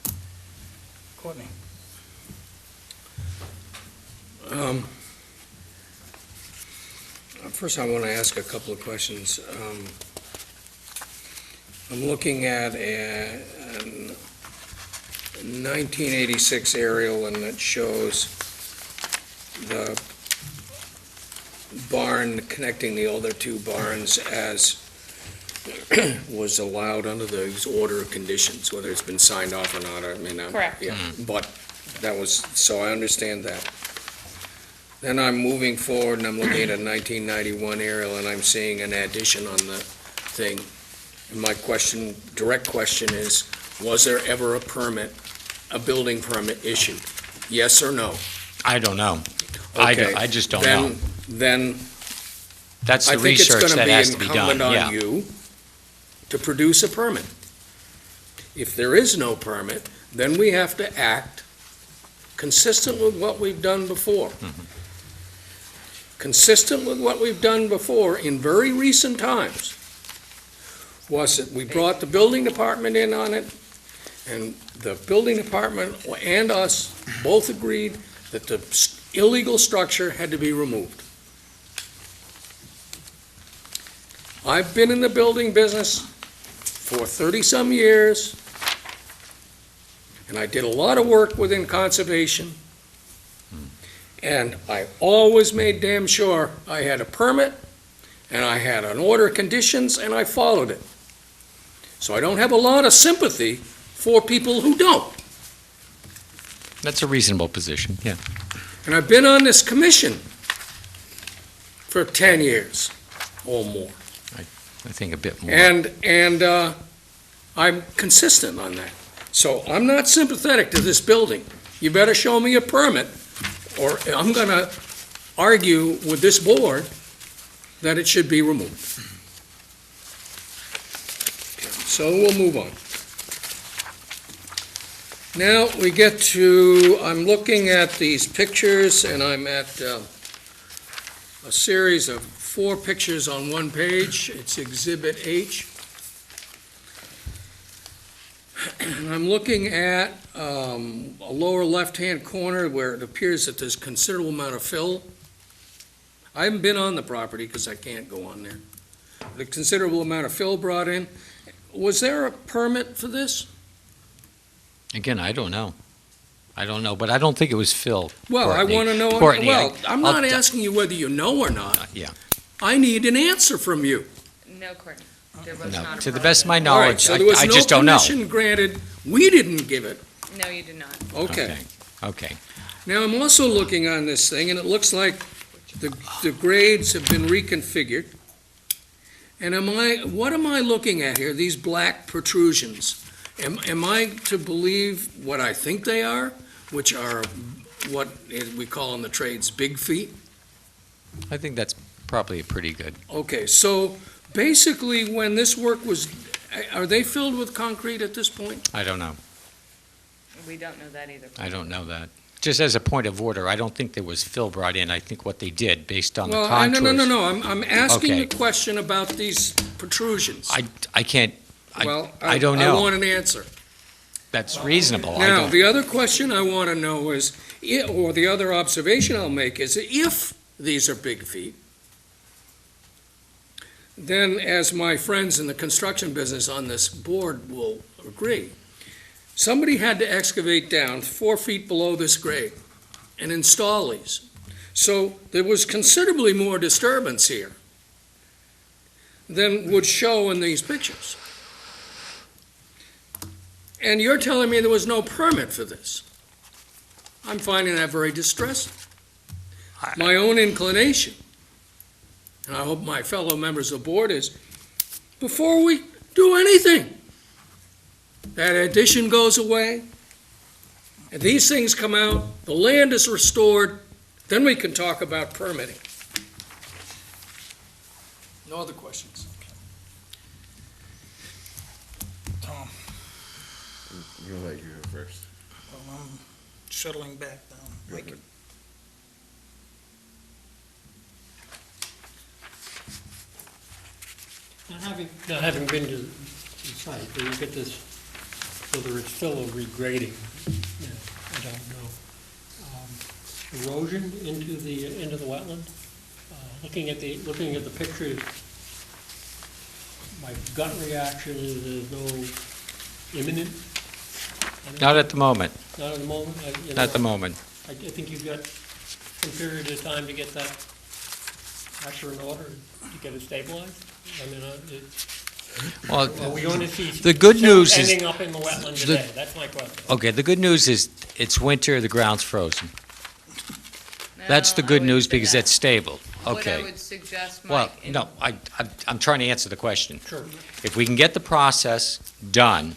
Courtney? First, I want to ask a couple of questions. I'm looking at a 1986 aerial, and it shows the barn connecting the other 2 barns as was allowed under the order of conditions, whether it's been signed off or not, I mean, Correct. yeah, but that was, so I understand that. Then I'm moving forward and I'm looking at a 1991 aerial and I'm seeing an addition on the thing. And my question, direct question is, was there ever a permit, a building permit issued? Yes or no? I don't know. Okay. I just don't know. Then That's I the think it's research going to that be has to be done, incumbent on yeah. you to produce a permit. If there is no permit, then we have to act consistent with what we've done before. Mm-hmm. Consistent with what we've done before in very recent times was that we brought the building department in on it, and the building department and us both agreed that the illegal structure had to be removed. I've been in the building business for 30-some years, and I did a lot of work within conservation, and I always made damn sure I had a permit, and I had an order of conditions, and I followed it. So I don't have a lot of sympathy for people who don't. That's a reasonable position, yeah. And I've been on this commission for 10 years or more. I think a bit more. And I'm consistent on that. So I'm not sympathetic to this building. You better show me a permit, or I'm gonna argue with this board that it should be removed. So we'll move on. Now we get to, I'm looking at these pictures, and I'm at a series of 4 pictures on one page. It's Exhibit H. And I'm looking at a lower left-hand corner where it appears that there's considerable amount of fill. I haven't been on the property because I can't go on there. The considerable amount of fill brought in. Was there a permit for this? Again, I don't know. I don't know, but I don't think it was Phil. Well, Courtney. I want to know. Courtney, Well, I'm not I'll- asking you whether you know or not. Yeah, I need an answer from you. No, Courtney, there was no, not a to the permit. best of my All right, knowledge, so there was I no just don't know. permission granted. We didn't give it. No, you did not. Okay. Okay, Now, I'm also looking on this thing, and it looks like the grades have been reconfigured. And what am I looking at here? These black protrusions? Am I to believe what I think they are, which are what we call in the trades big feet? I think that's probably pretty good. Okay, so basically, when this work was, are they filled with concrete at this point? I don't know. We don't know that either. I don't know that. Just as a point of order, I don't think there was Phil brought in. I think what they did, based on the Well, contours. no, I'm asking Okay. a question about these protrusions. I can't, Well, I don't know. I want an answer. that's reasonable. I Now, don't, the other question I want to know is, or the other observation I'll make is, if these are big feet, then as my friends in the construction business on this board will agree, somebody had to excavate down 4 feet below this grade and install these. So there was considerably more disturbance here than would show in these pictures. And you're telling me there was no permit for this. I'm finding that very distressing. My own inclination, and I hope my fellow members of the board is, before we do anything, that addition goes away, and these things come out, the land is restored, then we can talk about permitting. No other questions? Tom, You'll let you go first. well, I'm shuttling back down. Mike? Not having been to the site, where you get this, whether it's fill or regrading, I don't know. Erosion into the wetland, looking at the picture, my gut reaction is there's no imminent. not at the moment, Not at the moment. not at the moment. I think you've got some period of time to get that pressure in order, to get it stabilized. I mean, Well, are we going to see the good silt news is, ending up in the wetland today? That's my question. okay, the good news is it's winter, the ground's frozen. That's the good news because it's stable. What I Okay. would suggest, Well, Mike. no, I'm trying to answer the question. Sure. If we can get the process done,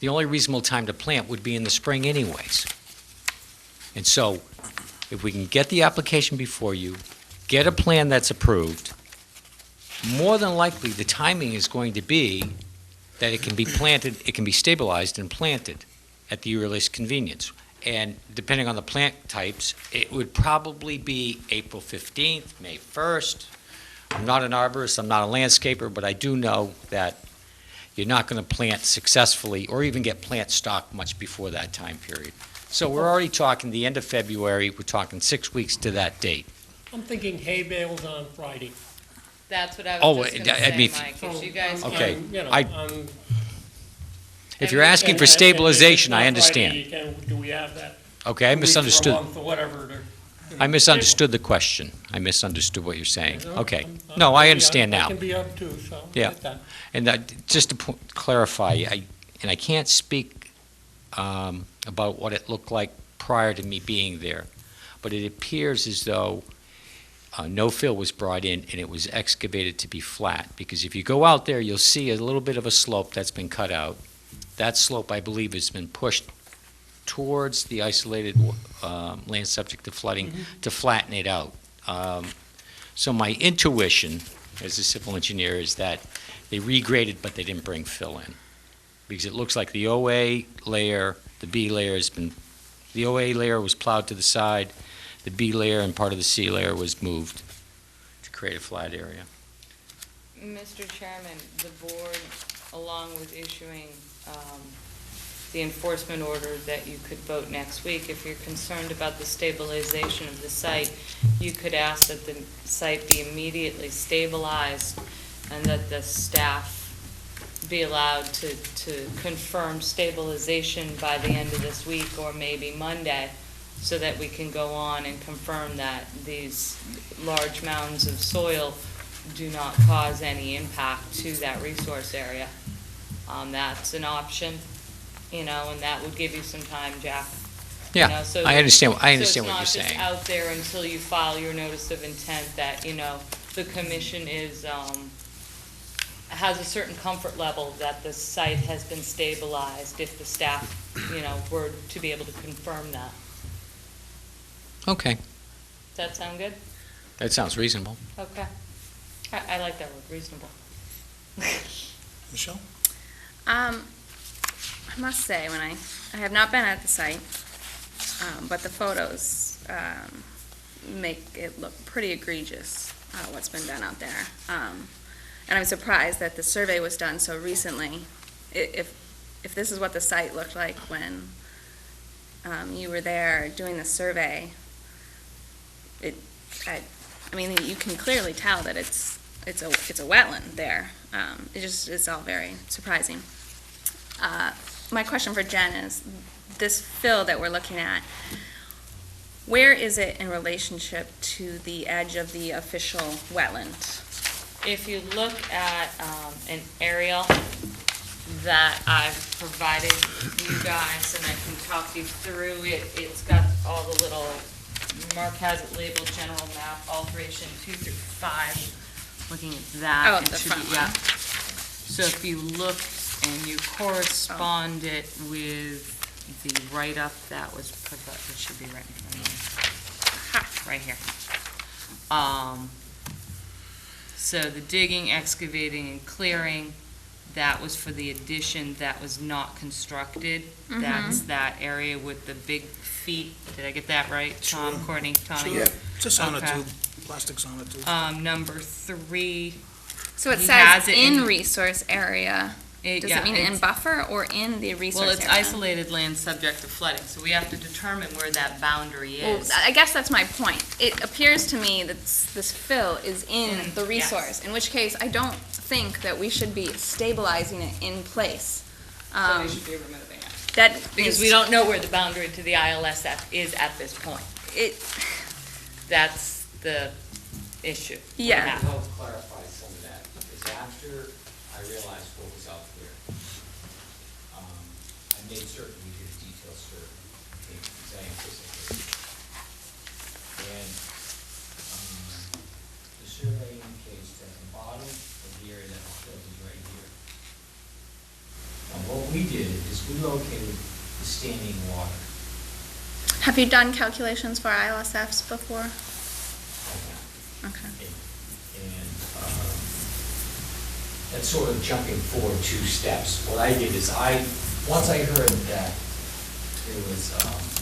the only reasonable time to plant would be in the spring anyways. And so, if we can get the application before you, get a plan that's approved, more than likely, the timing is going to be that it can be planted, it can be stabilized and planted at the earliest convenience. And depending on the plant types, it would probably be April 15th, May 1st. I'm not an arborist, I'm not a landscaper, but I do know that you're not going to plant successfully or even get plant stock much before that time period. So we're already talking the end of February, we're talking 6 weeks to that date. I'm thinking hay bales on Friday. That's what I Oh, was just I gonna say, mean, Mike, if you guys Okay. can, You know, I- If you're asking for stabilization, I understand. Do we have that? Okay, I 2 weeks or a misunderstood. month or whatever to- I misunderstood the question. I misunderstood what you're saying. Okay. I'm- No, I understand I now. can be up too, so. I Yeah. get that. And just to clarify, and I can't speak about what it looked like prior to me being there, but it appears as though no fill was brought in and it was excavated to be flat. Because if you go out there, you'll see a little bit of a slope that's been cut out. That slope, I believe, has been pushed towards the isolated land subject to flooding to flatten it out. So my intuition as a civil engineer is that they regraded, but they didn't bring fill in. Because it looks like the OA layer, the B layer has been, the OA layer was plowed to the side, the B layer and part of the C layer was moved to create a flat area. Mr. Chairman, the board, along with issuing the enforcement order that you could vote next week, if you're concerned about the stabilization of the site, you could ask that the site be immediately stabilized and that the staff be allowed to confirm stabilization by the end of this week or maybe Monday, so that we can go on and confirm that these large mounds of soil do not cause any impact to that resource area. That's an option, and that would give you some time, Jack. Yeah, So I understand what you're saying. So it's not just out there until you file your notice of intent that, the commission has a certain comfort level that the site has been stabilized if the staff, were to be able to confirm that. Okay, Does that sound good? that sounds reasonable. Okay. I like that word, reasonable. Michelle? I must say, when I have not been at the site, but the photos make it look pretty egregious, what's been done out there. And I'm surprised that the survey was done so recently. If this is what the site looked like when you were there doing the survey, I mean, you can clearly tell that it's a wetland there. It's all very surprising. My question for Jen is, this fill that we're looking at, where is it in relationship to the edge of the official wetland? If you look at an aerial that I've provided you guys, and I can talk you through it, it's got all the little, Mark has it labeled general map alteration 2 through 5. Looking at that. Oh, it the should be- front yeah. one. So if you look and you correspond it with the write-up that was, it should be right in front of you. Right here. So the digging, excavating, and clearing, that was for the addition that was not constructed. That's that area with the big feet. Did I get that right? Tom, Sure. Courtney, Tommy? Sure. It's a sonotube, Okay. plastic sonotube. Number 3, So it He says has it in in- resource area. Does yeah, it mean in it's- buffer or in the resource Well, area? it's isolated land subject to flooding, so we have to determine where that boundary Well, is. I guess that's my point. It appears to me that this fill is in the yes. resource, in which case I don't think that we should be stabilizing it in place. So we should be removing it. That Because is- we don't know where the boundary to the ILSF is at this point. That's the issue. we Yeah. have. To help clarify some of that, is after I realized what was out there, I made certain we did a detailed survey, as I anticipated. And the survey indicates that the bottom of the area that was filled is right here. And what we did is we located the standing water. Have you done calculations for ILSFs before? Okay. And that's sort of jumping forward 2 steps. What I did is once I heard that there was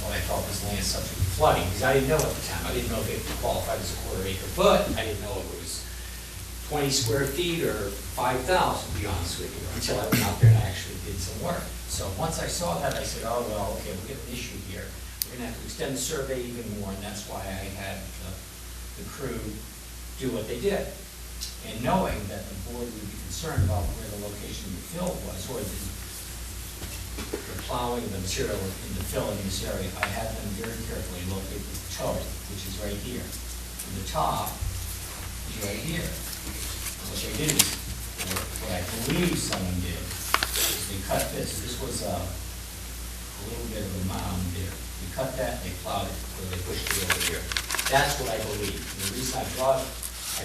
what I thought was land subject to flooding, because I didn't know at the time, I didn't know if it qualified as a quarter-acre foot, I didn't know if it was 20 square feet or 5,000, to be honest with you, until I went out there and actually did some work. So once I saw that, I said, oh, well, okay, we have an issue here. We're gonna have to extend the survey even more, and that's why I had the crew do what they did. And knowing that the board would be concerned about where the location of the fill was, or the plowing the material in the fill in this area, I had them very carefully locate the toe, which is right here. And the top is right here. And what they did is, or what I believe someone did, is they cut this. This was a little bit of a mound there. They cut that, they plowed it, or they pushed it over here. That's what I believe. And the reason I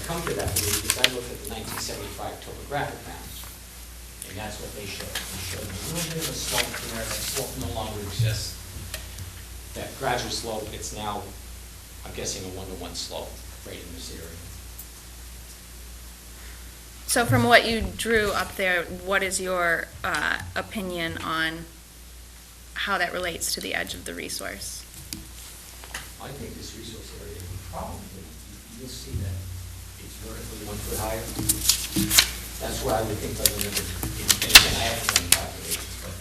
come to that belief is I looked at the 1975 topographic maps, and that's what they showed. They showed a little bit of a slope there. That slope no longer exists. That gradual slope, it's now, I'm guessing, a one-to-one slope right in this area. So from what you drew up there, what is your opinion on how that relates to the edge of the resource? I think this resource area would probably, you'll see that it's vertically 1 foot higher. That's where I would think by the number, and again, I haven't done calculations, but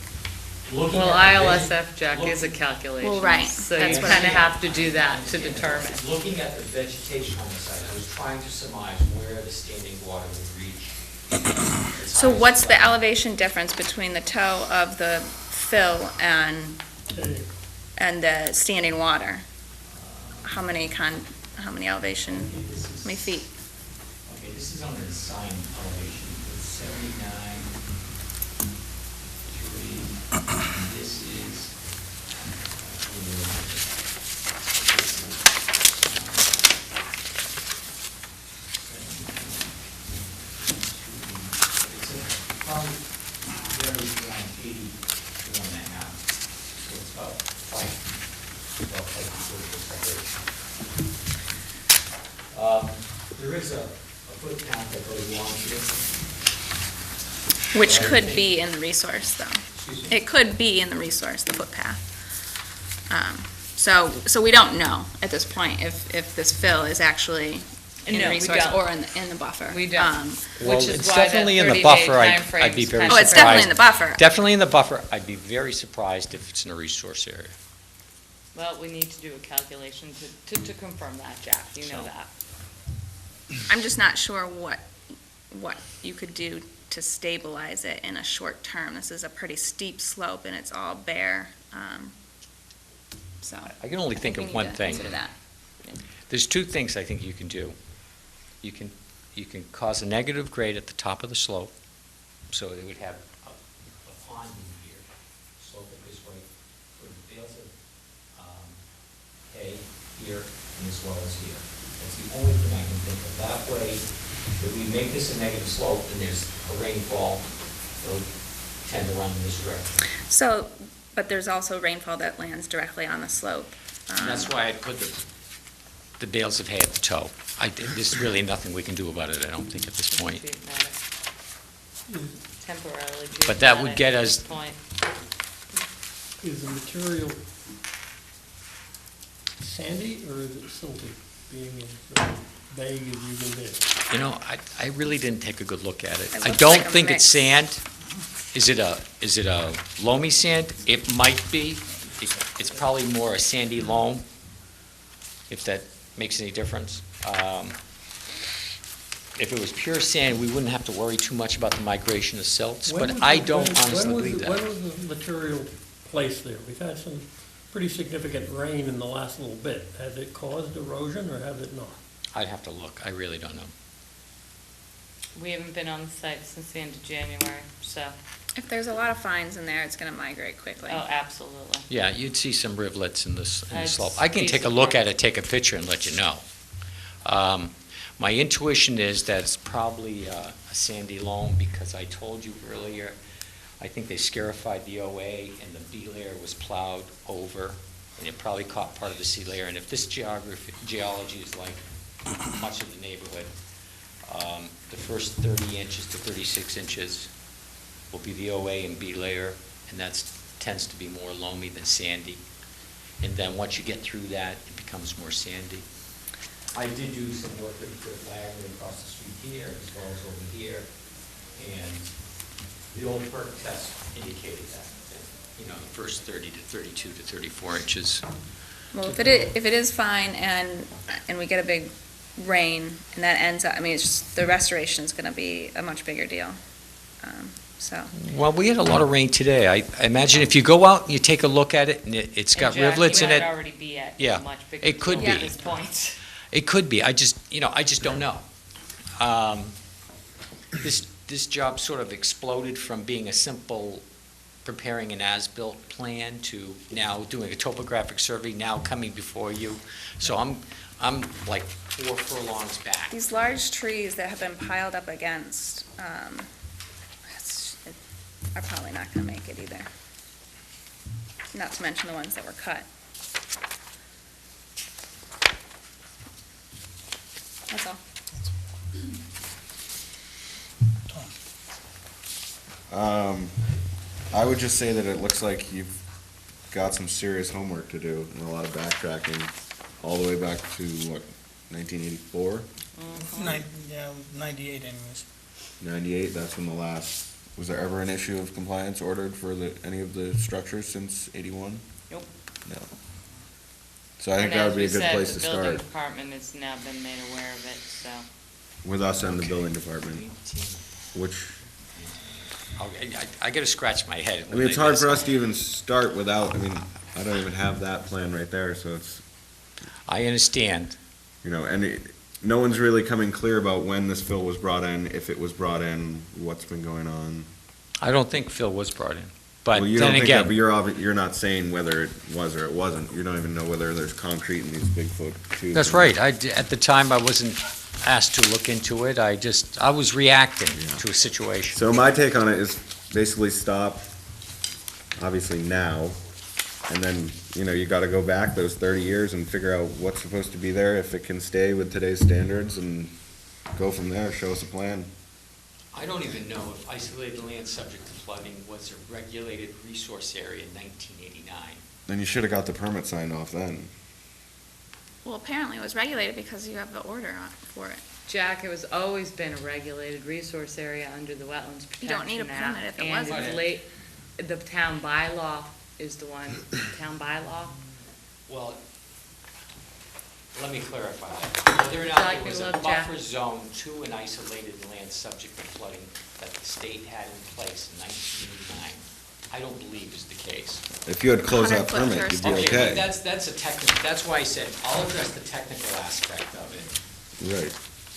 looking Well, at the ILSF, Jack, is a calculation. Well, right. So That's you what I kind of mean. have to do that to determine. Looking at the vegetation on the site, I was trying to surmise where the standing water would reach. So what's the elevation difference between the toe of the fill and the standing water? How many elevation, how many feet? Okay, this is on the design elevation, it's 79, 3, and this is, it's probably very around 81 and a half, so it's about 5 feet, about 5 feet separation. There is a footpath that goes along here. Which could be in the resource, though. Excuse me? It could be in the resource, the footpath. So we don't know at this point if this fill is actually in the No, we resource don't. or in the buffer. We don't. Well, Which is it's why that definitely in the 30-day buffer. I'd be timeframe's very kind Oh, of it's definitely in the buffer. Definitely in the buffer. I'd be very surprised if it's in a resource area. Well, we need to do a calculation to confirm that, Jack, you know So- that. I'm just not sure what you could do to stabilize it in a short term. This is a pretty steep slope and it's all bare, so. I can only think we of need one to thing. consider that. There's two things I think you can do. You can cause a negative grade at the top of the slope, so it would have a pond in here, slope it this way, put the bales of hay here and as well as here. That's the only thing I can think of. That way, if we make this a negative slope and there's a rainfall, it'll tend to run in this direction. So, but there's also rainfall that lands directly on the slope. And that's why I put the bales of hay at the toe. There's really nothing we can do about it, I don't think, at this point. Temporarily. But that would geostatic get at us- this point. Is the material sandy or is it silty, being as vague as you can be? You know, I really didn't take a good look at it. It I looks don't like a think it's mix. sand. Is it a loamy sand? It might be. It's probably more a sandy loam, if that makes any difference. If it was pure sand, we wouldn't have to worry too much about the migration of silts, When but was I the- don't when- honestly when was believe the- that. When was the material placed there? We've had some pretty significant rain in the last little bit. Has it caused erosion or has it not? I'd have to look. I really don't know. We haven't been on the site since the end of January, so, If there's a lot of fines in there, it's gonna migrate quickly. oh, absolutely. Yeah, you'd see some rivulets in the I'd slope. I can be take a look at surprised. it, take a picture, and let you know. My intuition is that it's probably a sandy loam, because I told you earlier, I think they scarified the OA, and the B layer was plowed over, and it probably caught part of the C layer. And if this geology is like much of the neighborhood, the first 30 inches to 36 inches will be the OA and B layer, and that tends to be more loamy than sandy. And then once you get through that, it becomes more sandy. I did do some work with Wagner across the street here, as well as over here, and the old perk test indicated that, you know, the first 30 to 32 to 34 inches. Well, if it is fine and we get a big rain and that ends up, I mean, it's just, the restoration's gonna be a much bigger deal. so. Well, we had a lot of rain today. I imagine if you go out and you take a look at it, and it's got And Jack, rivulets you in it, might already be at Yeah, much bigger it could trouble be. at this point. it could be. I just don't know. This job sort of exploded from being a simple preparing an as-built plan to now doing a topographic survey, now coming before you. So I'm like 4 furlongs back. These large trees that have been piled up against, are probably not gonna make it either. Not to mention the ones that were cut. That's all. I would just say that it looks like you've got some serious homework to do and a lot of backtracking all the way back to, what, 1984? 98 anyways. 98, that's when the last, was there ever an issue of compliance ordered for any of the structures since 81? Nope. No. So I think that would be a good place to The building start, department has now been made aware of it, so. with us and the building department, which, I gotta scratch my head. I mean, it's hard for us to even start without, I mean, I don't even have that plan right there, so it's, I understand. and no one's really coming clear about when this fill was brought in, if it was brought in, what's been going on. I don't think Phil was brought in. But Well, you then don't think that, again, but you're not saying whether it was or it wasn't. You don't even know whether there's concrete in these Bigfoot tubes. that's right. At the time, I wasn't asked to look into it. I was reacting to a situation. So my take on it is basically stop, obviously now, and then, you gotta go back those 30 years and figure out what's supposed to be there, if it can stay with today's standards, and go from there, show us a plan. I don't even know if isolated land subject to flooding was a regulated resource area in 1989. Then you should've got the permit signed off then. Well, apparently it was regulated because you have the order for it. Jack, it was always been a regulated resource area under the Wetlands You don't need a Protection Act. permit if it And wasn't. it's late, the town bylaw is the one, town bylaw. Well, let me clarify that. Whether or not Like there was we a love Jack. buffer zone to an isolated land subject to flooding that the state had in place in 1989, I don't believe is the case. If you had closed that 100 foot permit, you'd be Okay, okay. but that's a technical, that's why I said, I'll address the technical aspect of it. Right.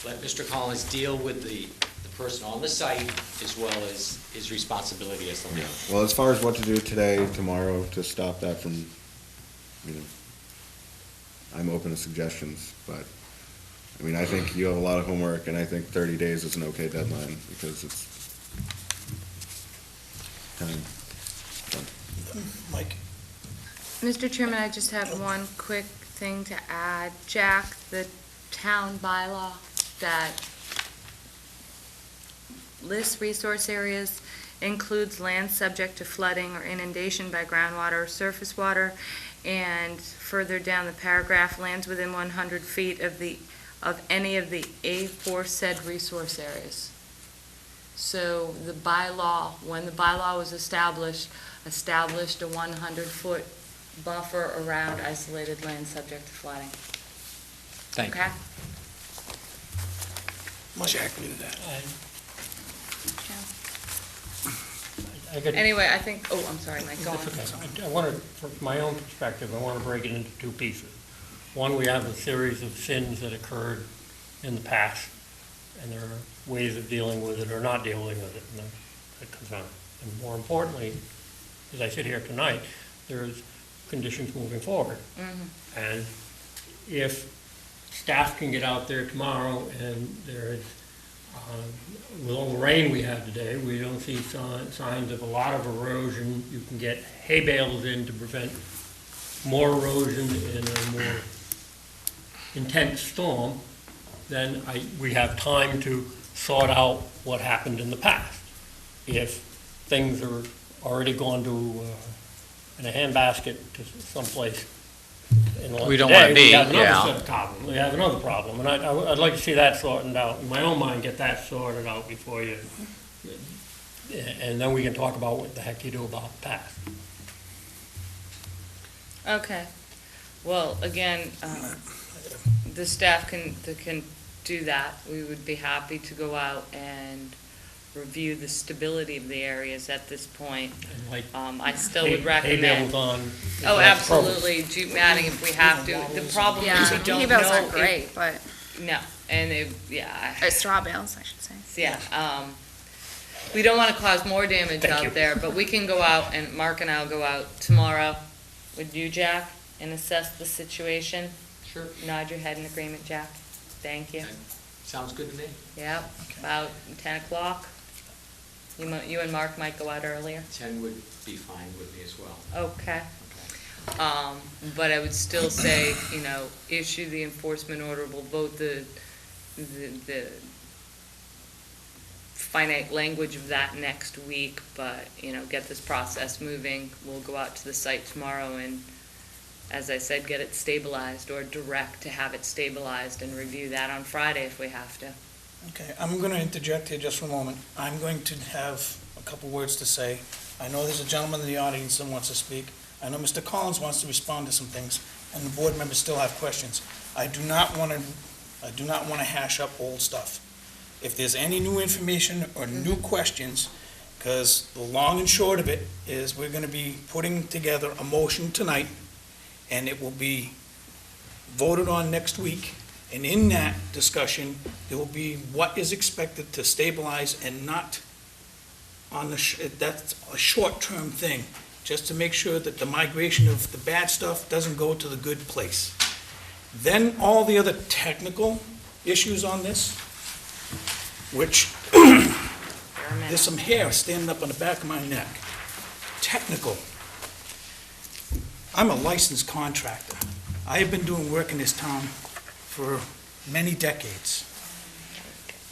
Let Mr. Collins deal with the person on the site as well as his responsibility as the Yeah. landlord. Well, as far as what to do today, tomorrow, to stop that from, I'm open to suggestions, but, I think you have a lot of homework, and I think 30 days is an okay deadline, because it's time. Mike? Mr. Chairman, I just have one quick thing to add. Jack, the town bylaw that lists resource areas includes land subject to flooding or inundation by groundwater or surface water, and further down the paragraph, lands within 100 feet of any of the aforesaid resource areas. So the bylaw, when the bylaw was established a 100-foot buffer around isolated land subject to flooding. Thank you. Okay? Jack knew that. I could- Anyway, I think, oh, I'm sorry, Mike, go on. That's okay. I want to, from my own perspective, I want to break it into two pieces. One, we have a series of sins that occurred in the past, and there are ways of dealing with it or not dealing with it, and that comes on. And more importantly, as I sit here tonight, there's conditions moving forward. And if staff can get out there tomorrow and there is, with all the rain we had today, we don't see signs of a lot of erosion. You can get hay bales in to prevent more erosion in a more intense storm, then we have time to sort out what happened in the past. If things are already gone to, in a handbasket to someplace We don't wanna be, we have another yeah. set of problem. We have another problem, and I'd like to see that sorted out, in my own mind, get that sorted out before you, and then we can talk about what the heck you do about the past. Okay. Well, again, the staff can do that. We would be happy to go out and review the stability of the areas at this point. And like I still would hay recommend. bales on. Oh, that's appropriate. absolutely, jute matting if we have to. The problem Yeah, is we don't hay know. bales are if- great, but, No, and or straw bales, I should say. yeah, we don't want to cause more damage Thank you. out there, but we can go out, and Mark and I'll go out tomorrow with you, Jack, and assess the situation. Sure. Nod your head in agreement, Jack. Thank you. Sounds good to me. Yep, about 10 o'clock. You and Mark might go out earlier. 10 would be fine with me as well. Okay. Okay. But I would still say, issue the enforcement order, we'll vote the finite language of that next week, but, get this process moving. We'll go out to the site tomorrow and, as I said, get it stabilized or direct to have it stabilized and review that on Friday if we have to. Okay, I'm going to interject here just for a moment. I'm going to have a couple words to say. I know there's a gentleman in the audience that wants to speak. I know Mr. Collins wants to respond to some things, and the board members still have questions. I do not want to hash up old stuff. If there's any new information or new questions, because the long and short of it is we're going to be putting together a motion tonight, and it will be voted on next week. And in that discussion, there will be what is expected to stabilize and not on that's a short-term thing, just to make sure that the migration of the bad stuff doesn't go to the good place. Then all the other technical issues on this, which there's some hair standing up on the back of my neck. Technical. I'm a licensed contractor. I have been doing work in this town for many decades.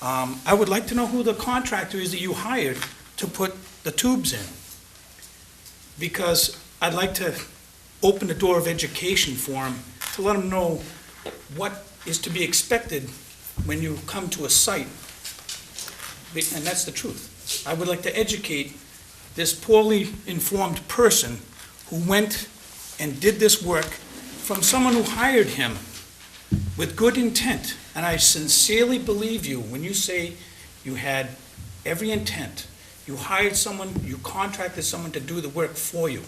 I would like to know who the contractor is that you hired to put the tubes in. Because I'd like to open the door of education for them, to let them know what is to be expected when you come to a site. And that's the truth. I would like to educate this poorly informed person who went and did this work from someone who hired him with good intent. And I sincerely believe you when you say you had every intent. You hired someone, you contracted someone to do the work for you.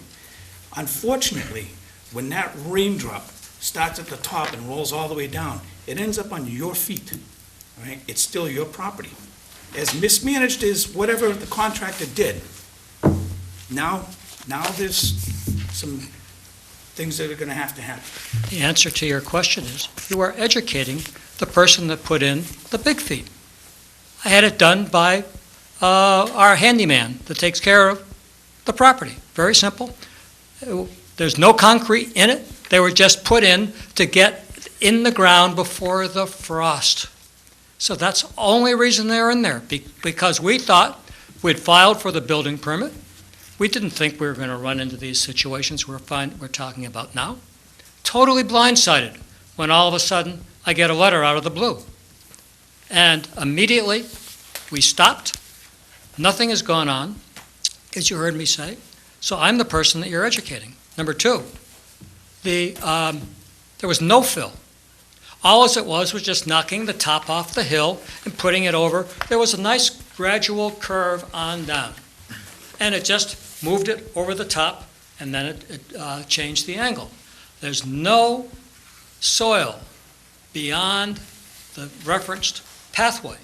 Unfortunately, when that raindrop starts at the top and rolls all the way down, it ends up on your feet, all right? It's still your property. As mismanaged as whatever the contractor did, now there's some things that are gonna have to happen. The answer to your question is, you are educating the person that put in the big feet. I had it done by our handyman that takes care of the property. Very simple. There's no concrete in it. They were just put in to get in the ground before the frost. So that's the only reason they're in there, because we thought we'd filed for the building permit. We didn't think we were going to run into these situations we're talking about now. Totally blindsided when all of a sudden I get a letter out of the blue. And immediately we stopped. Nothing has gone on, as you heard me say. So I'm the person that you're educating. Number two, there was no fill. All it was just knocking the top off the hill and putting it over. There was a nice gradual curve on down. And it just moved it over the top, and then it changed the angle. There's no soil beyond the referenced pathway.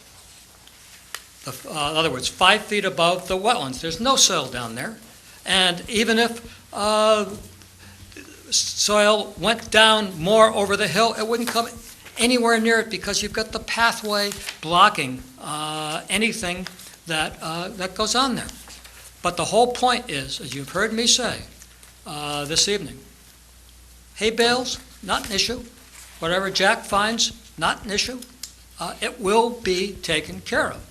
In other words, 5 feet above the wetlands. There's no soil down there. And even if soil went down more over the hill, it wouldn't come anywhere near it because you've got the pathway blocking anything that goes on there. But the whole point is, as you've heard me say this evening, hay bales, not an issue. Whatever Jack finds, not an issue. It will be taken care of.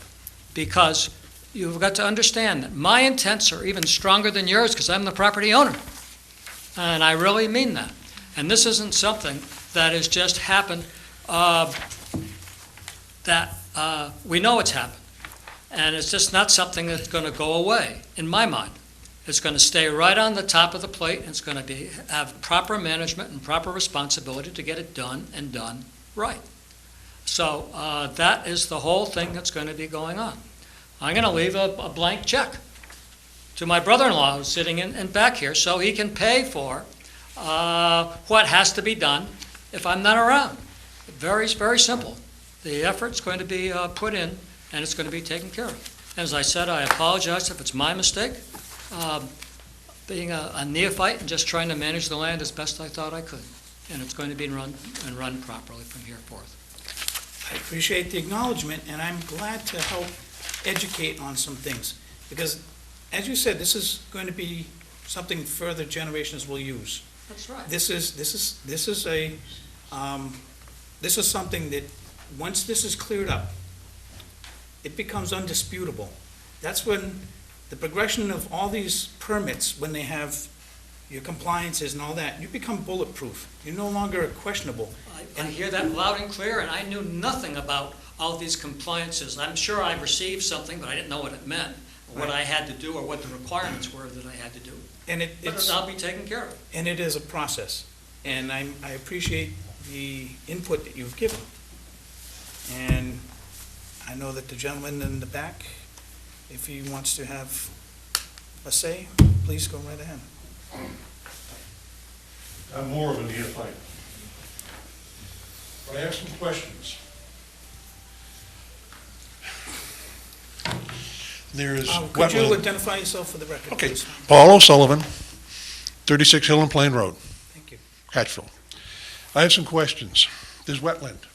Because you've got to understand that my intents are even stronger than yours because I'm the property owner. And I really mean that. And this isn't something that has just happened we know it's happened. And it's just not something that's going to go away, in my mind. It's going to stay right on the top of the plate, and it's going to have proper management and proper responsibility to get it done and done right. So that is the whole thing that's going to be going on. I'm gonna leave a blank check to my brother-in-law who's sitting in back here, so he can pay for what has to be done if I'm not around. Very simple. The effort's going to be put in, and it's going to be taken care of. As I said, I apologize if it's my mistake, being a neophyte and just trying to manage the land as best I thought I could. And it's going to be run properly from here forth. I appreciate the acknowledgement, and I'm glad to help educate on some things. Because, as you said, this is going to be something further generations will use. That's right. This is something that, once this is cleared up, it becomes undisputable. That's when the progression of all these permits, when they have your compliances and all that, you become bulletproof. You're no longer questionable. I hear that loud and clear, and I knew nothing about all these compliances. I'm sure I received something, but I didn't know what it meant, or what I had to do, or what the requirements were that I had to do. And But I'll be taken care of. And it is a process, and I appreciate the input that you've given. And I know that the gentleman in the back, if he wants to have a say, please go right ahead. I'm more of a neophyte. But I have some questions. There is Could you wetland. identify yourself for the record, Okay, please? Paul O'Sullivan, 36 Hill and Plain Road, Thank you. Hatchville. I have some questions. There's wetland,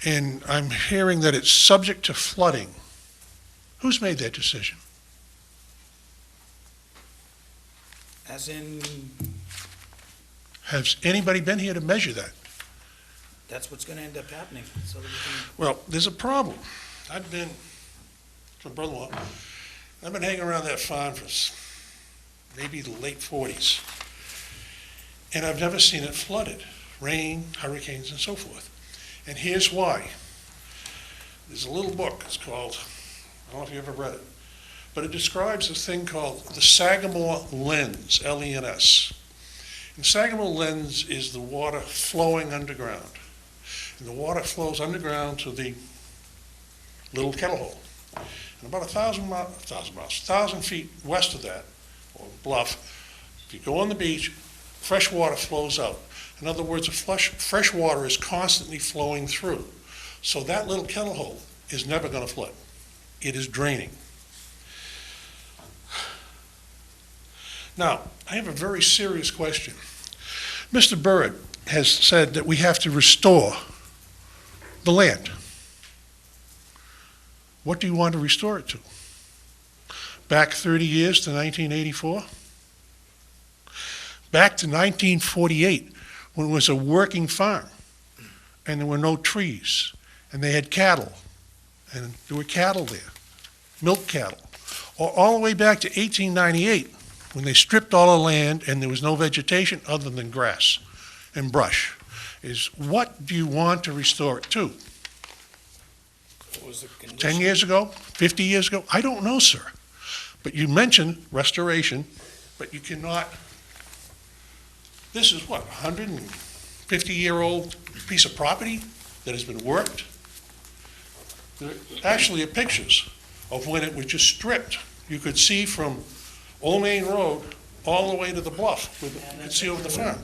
and I'm hearing that it's subject to flooding. Who's made that decision? As in, Has anybody been here to measure that? that's what's gonna end up happening, so that we can, Well, there's a problem. I've been, my brother-in-law, I've been hanging around that farm for maybe the late 40s, and I've never seen it flooded, rain, hurricanes, and so forth. And here's why. There's a little book, it's called, I don't know if you ever read it, but it describes this thing called the Sagamore Lens, L-E-N-S. And Sagamore Lens is the water flowing underground. And the water flows underground to the little kettle hole. And about 1,000 feet west of that, or bluff, if you go on the beach, fresh water flows out. In other words, fresh water is constantly flowing through. So that little kettle hole is never going to flood. It is draining. Now, I have a very serious question. Mr. Bird has said that we have to restore the land. What do you want to restore it to? Back 30 years to 1984? Back to 1948, when it was a working farm, and there were no trees, and they had cattle, and there were cattle there, milk cattle. Or all the way back to 1898, when they stripped all the land and there was no vegetation other than grass and brush, is what do you want to restore it to? What was the 10 condition? years ago, 50 years ago? I don't know, sir. But you mentioned restoration, but you cannot, this is what, 150-year-old piece of property that has been worked? There actually are pictures of when it was just stripped. You could see from Old Main Road all the way to the bluff, you could see over the farm.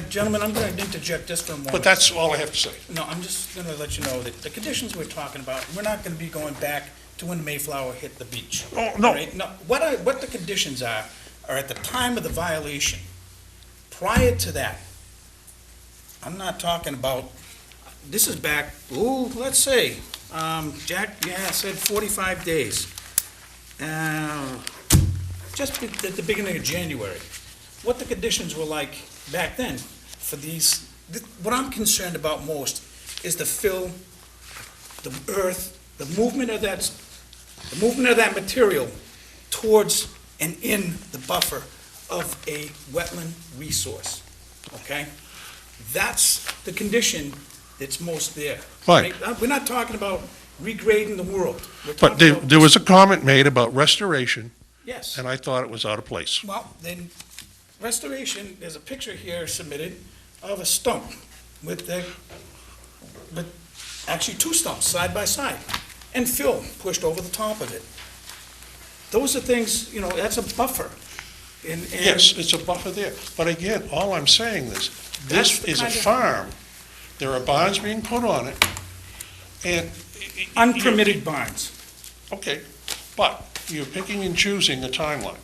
Gentlemen, I'm gonna interject just for a moment. But that's all I have to say. No, I'm just gonna let you know that the conditions we're talking about, we're not gonna be going back to when the Mayflower hit the beach. Oh, no. All right? No, what the conditions are at the time of the violation. Prior to that, I'm not talking about, this is back, let's say, Jack, said 45 days. Just at the beginning of January, what the conditions were like back then for these, what I'm concerned about most is the fill, the earth, the movement of that material towards and in the buffer of a wetland resource, okay? That's the condition that's most there. Right. We're not talking about regrading the world. We're But talking about there was a comment made about restoration, Yes. and I thought it was out of place. Well, then, restoration, there's a picture here submitted of a stump with actually two stumps side by side. and fill pushed over the top of it. Those are things, that's a buffer. And Yes, it's a buffer there. But again, all I'm saying is, That's this the is a kind of- farm. There are barns being put on it, and. unpermitted barns. Okay, but you're picking and choosing a timeline.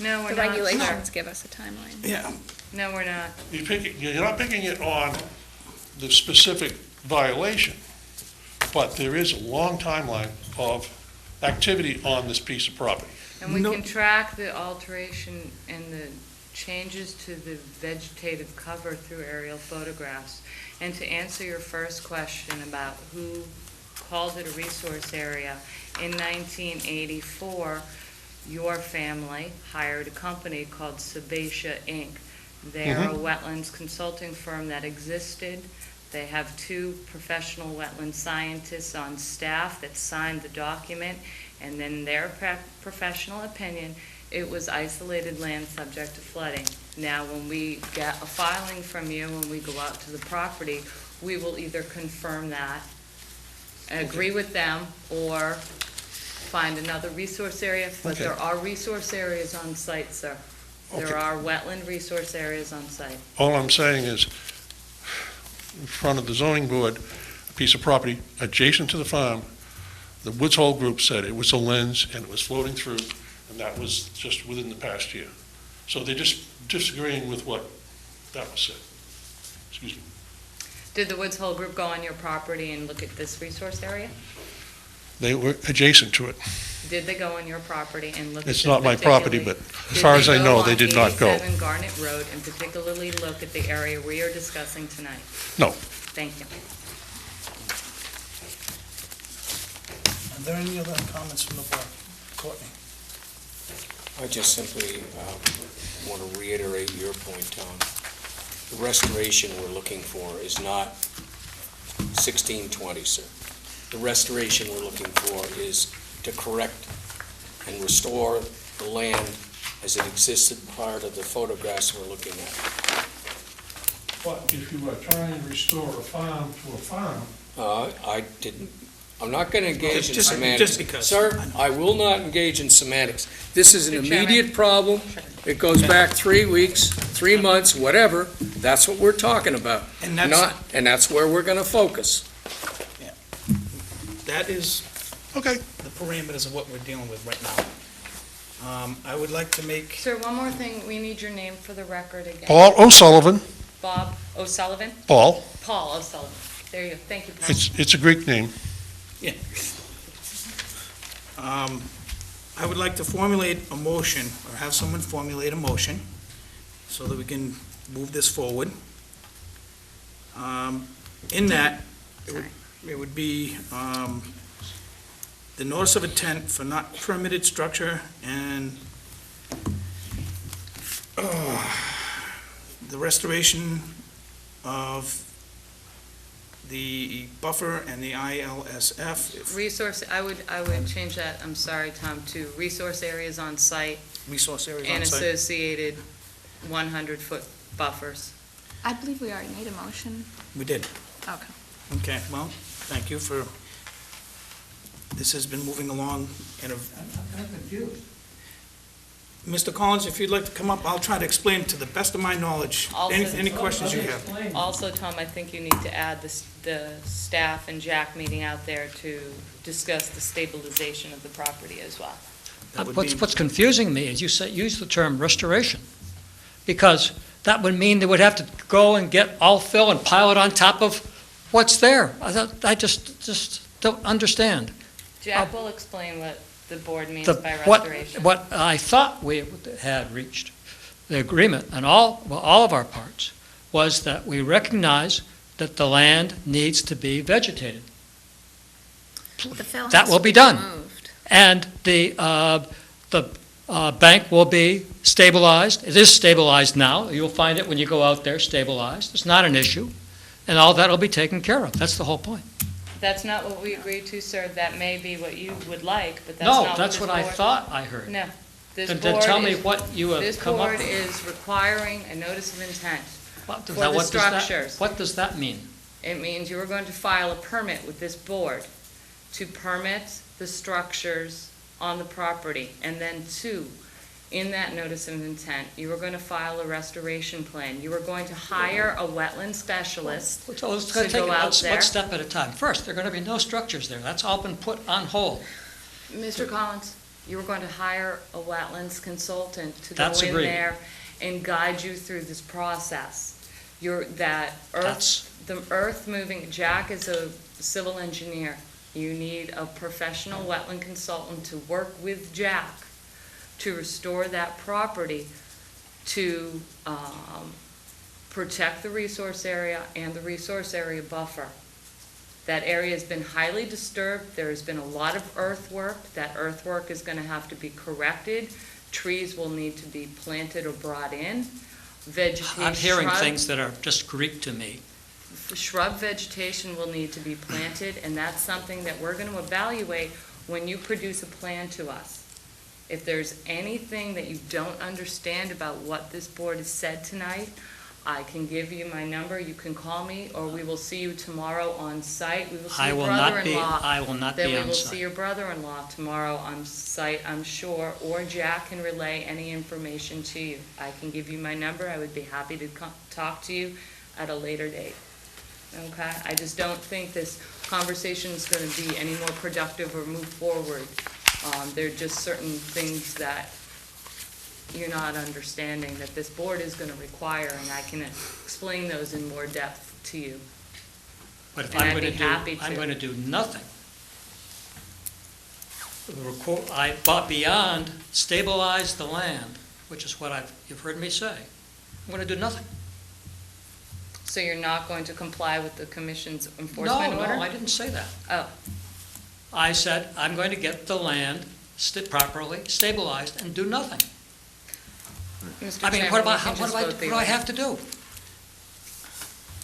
No, we're The not, regulations sir. give us a timeline. Yeah, No, we're not. You're not picking it on the specific violation, but there is a long timeline of activity on this piece of property. And we No. can track the alteration and the changes to the vegetative cover through aerial photographs. And to answer your first question about who called it a resource area, in 1984, your family hired a company called Sebacia Inc. They're a wetlands consulting firm that existed. They have 2 professional wetland scientists on staff that signed the document, and then their professional opinion, it was isolated land subject to flooding. Now, when we get a filing from you, when we go out to the property, we will either confirm that, agree with them, or find another resource area, but Okay. there are resource areas on site, sir. Okay. There are wetland resource areas on site. All I'm saying is, in front of the zoning board, a piece of property adjacent to the farm, the Woods Hole group said it was a lens and it was floating through, and that was just within the past year. So they're just disagreeing with what that was said. Excuse me. Did the Woods Hole Group go on your property and look at this resource area? They were adjacent to it. Did they go on your property and look at It's this not my property, particularly- but as far as I know, they did not go. Did they go on 87 Garnet Road and particularly look at the area we are discussing tonight? No. Thank you. Are there any other comments from the board? Courtney? I just simply want to reiterate your point, Tom. The restoration we're looking for is not 1620, sir. The restoration we're looking for is to correct and restore the land as it existed prior to the photographs we're looking at. But if you are trying to restore a farm to a farm, I'm not going to engage in Just semantics. because. Sir, I will not engage in semantics. This is an Mr. Chairman. immediate problem. It goes back 3 weeks, 3 months, whatever. That's what we're talking about. And that's, And that's where we're going to focus. that is okay, the parameters of what we're dealing with right now. I would like to make, Sir, one more thing, we need your name for the record again. Paul O'Sullivan, Bob O'Sullivan? Paul, Paul O'Sullivan. There you go. Thank you, Paul. it's a Greek name. I would like to formulate a motion, or have someone formulate a motion, so that we can move this forward. In that, it would be the notice of intent for not permitted structure and the restoration of the buffer and the ILSF, Resource, I would change that, I'm sorry, Tom, to resource areas on site resource areas and on site. associated 100-foot buffers. I believe we already made a motion. We did. Okay. Okay, well, thank you for, this has been moving along in a... I'm confused. Mr. Collins, if you'd like to come up, I'll try to explain to the best of my knowledge, any questions you have. Also, Tom, I think you need to add the staff and Jack meeting out there to discuss the stabilization of the property as well. That would be- What's confusing me is use the term restoration, because that would mean they would have to go and get all fill and pile it on top of what's there. I just don't understand. Jack will explain what the board means The- by what- restoration. What I thought we had reached, the agreement on all of our parts, was that we recognize that the land needs to be vegetated. The fill That has will to be done. removed. And the bank will be stabilized. It is stabilized now. You'll find it when you go out there, stabilized. It's not an issue. And all that will be taken care of. That's the whole point. That's not what we agreed to, sir. That may be what you would like, but that's not No, what that's this what I board- thought I heard. No. This Then board tell me is- what you have This come up board with. is requiring a notice of intent. What does for that- the what does that- structures. What does that mean? It means you are going to file a permit with this board to permit the structures on the property. And then 2, in that notice of intent, you are going to file a restoration plan. You are going to hire a wetland specialist So let's to take it go out one there. step at a time. First, there are going to be no structures there. That's all been put on hold. Mr. Collins, you are going to hire a wetlands consultant to go That's in agreed. there and guide you through this process. The earth moving, Jack is a civil engineer. You need a professional wetland consultant to work with Jack to restore that property to protect the resource area and the resource area buffer. That area has been highly disturbed. There has been a lot of earthwork. That earthwork is going to have to be corrected. Trees will need to be planted or brought in. Vegetation. I'm hearing things that are just Greek to me. Shrub vegetation will need to be planted, and that's something that we're going to evaluate when you produce a plan to us. If there's anything that you don't understand about what this board has said tonight, I can give you my number, you can call me, or we will see you tomorrow on site. We will see I your will not be, brother-in-law. I will not be Then we on will see site. your brother-in-law tomorrow on site, I'm sure, or Jack can relay any information to you. I can give you my number, I would be happy to talk to you at a later date. Okay? I just don't think this conversation is going to be any more productive or move forward. There are just certain things that you're not understanding that this board is going to require, and I can explain those in more depth to you. But if And I'm I'd going be to do, happy I'm to. going to do nothing. But beyond stabilize the land, which is what you've heard me say, I'm going to do nothing. So you're not going to comply with the commission's enforcement order? No, I didn't say that. Oh, I said I'm going to get the land properly stabilized and do nothing. Mr. I mean, Chairman, what you about, can what just do I, vote what the do I order. have to do?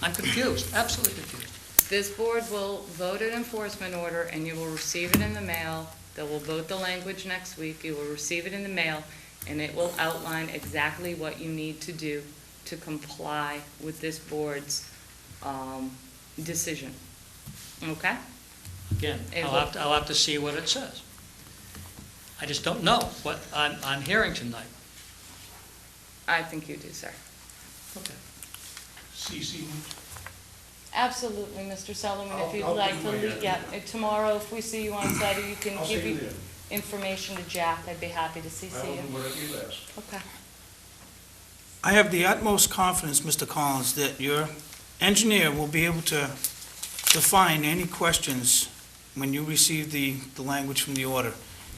I'm confused, absolutely confused. This board will vote an enforcement order, and you will receive it in the mail. They will vote the language next week. You will receive it in the mail, and it will outline exactly what you need to do to comply with this board's decision. Okay? Again, It I'll have to see what it says. I just don't know what I'm hearing tonight. I think you do, sir. Okay. CC me. Absolutely, Mr. Sullivan, if you'd I'll like give to, you my, yeah, tomorrow, if we see you on site, or you can I'll see give you you there. information to Jack, I'd be happy to CC I will you. do whatever you ask. Okay. I have the utmost confidence, Mr. Collins, that your engineer will be able to define any questions when you receive the language from the order.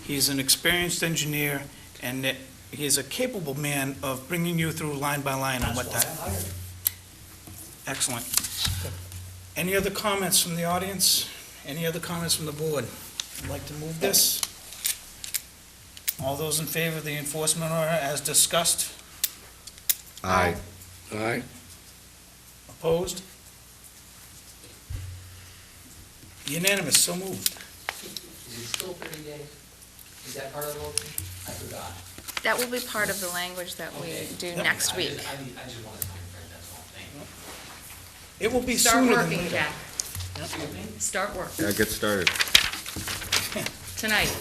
He is an experienced engineer, and that he is a capable man of bringing you through line by line on what that. Excellent. Any other comments from the audience? Any other comments from the board? I'd like to move this. All those in favor of the enforcement order as discussed? Aye. Aye. Opposed? Unanimous, so moved. Is it still 30 days? Is that part of the motion? I forgot. That will be part of the language that we Okay. do Yep. next I week. just want a time frame, that's all. Thank you. It will be Start sooner than working, later. Jack. Excuse me? Start work. Yeah, get started. Tonight.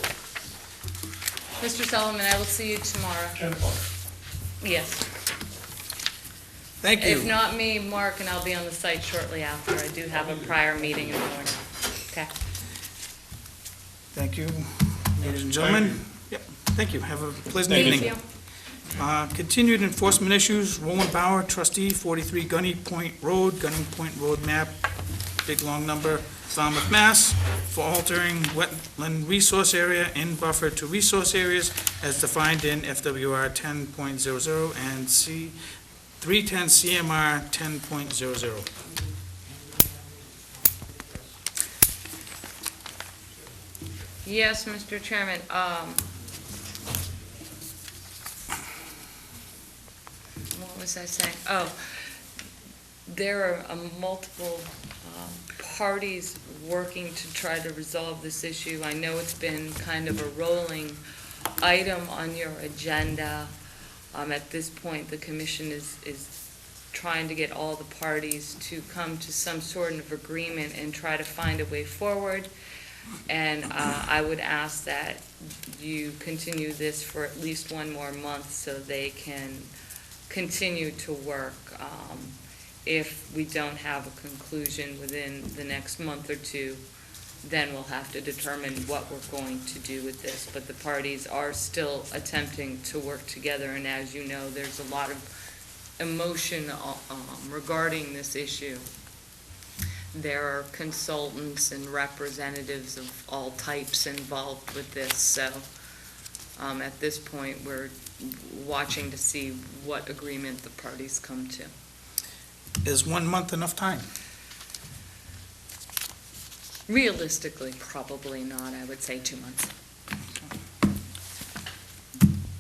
Mr. Sullivan, I will see you tomorrow. 10 o'clock. Yes. Thank you. If not me, Mark, and I'll be on the site shortly after. I do have a prior meeting in the morning. Okay. Thank you, ladies and gentlemen. Yep, thank you. Have a pleasant Thank evening. you. Continued enforcement issues, Roland Bauer, trustee, 43 Gunny Point Road, Gunny Point Road map, big long number, Falmouth, Mass, for altering wetland resource area in buffer to resource areas as defined in FWR 10.00 and C 310 CMR 10.00. Yes, Mr. Chairman, what was I saying? Oh, there are multiple parties working to try to resolve this issue. I know it's been kind of a rolling item on your agenda. At this point, the commission is trying to get all the parties to come to some sort of agreement and try to find a way forward. And I would ask that you continue this for at least one more month so they can continue to work. If we don't have a conclusion within the next month or two, then we'll have to determine what we're going to do with this. But the parties are still attempting to work together, and as you know, there's a lot of emotion regarding this issue. There are consultants and representatives of all types involved with this, so at this point, we're watching to see what agreement the parties come to. Is 1 month enough time? Realistically, probably not. I would say 2 months.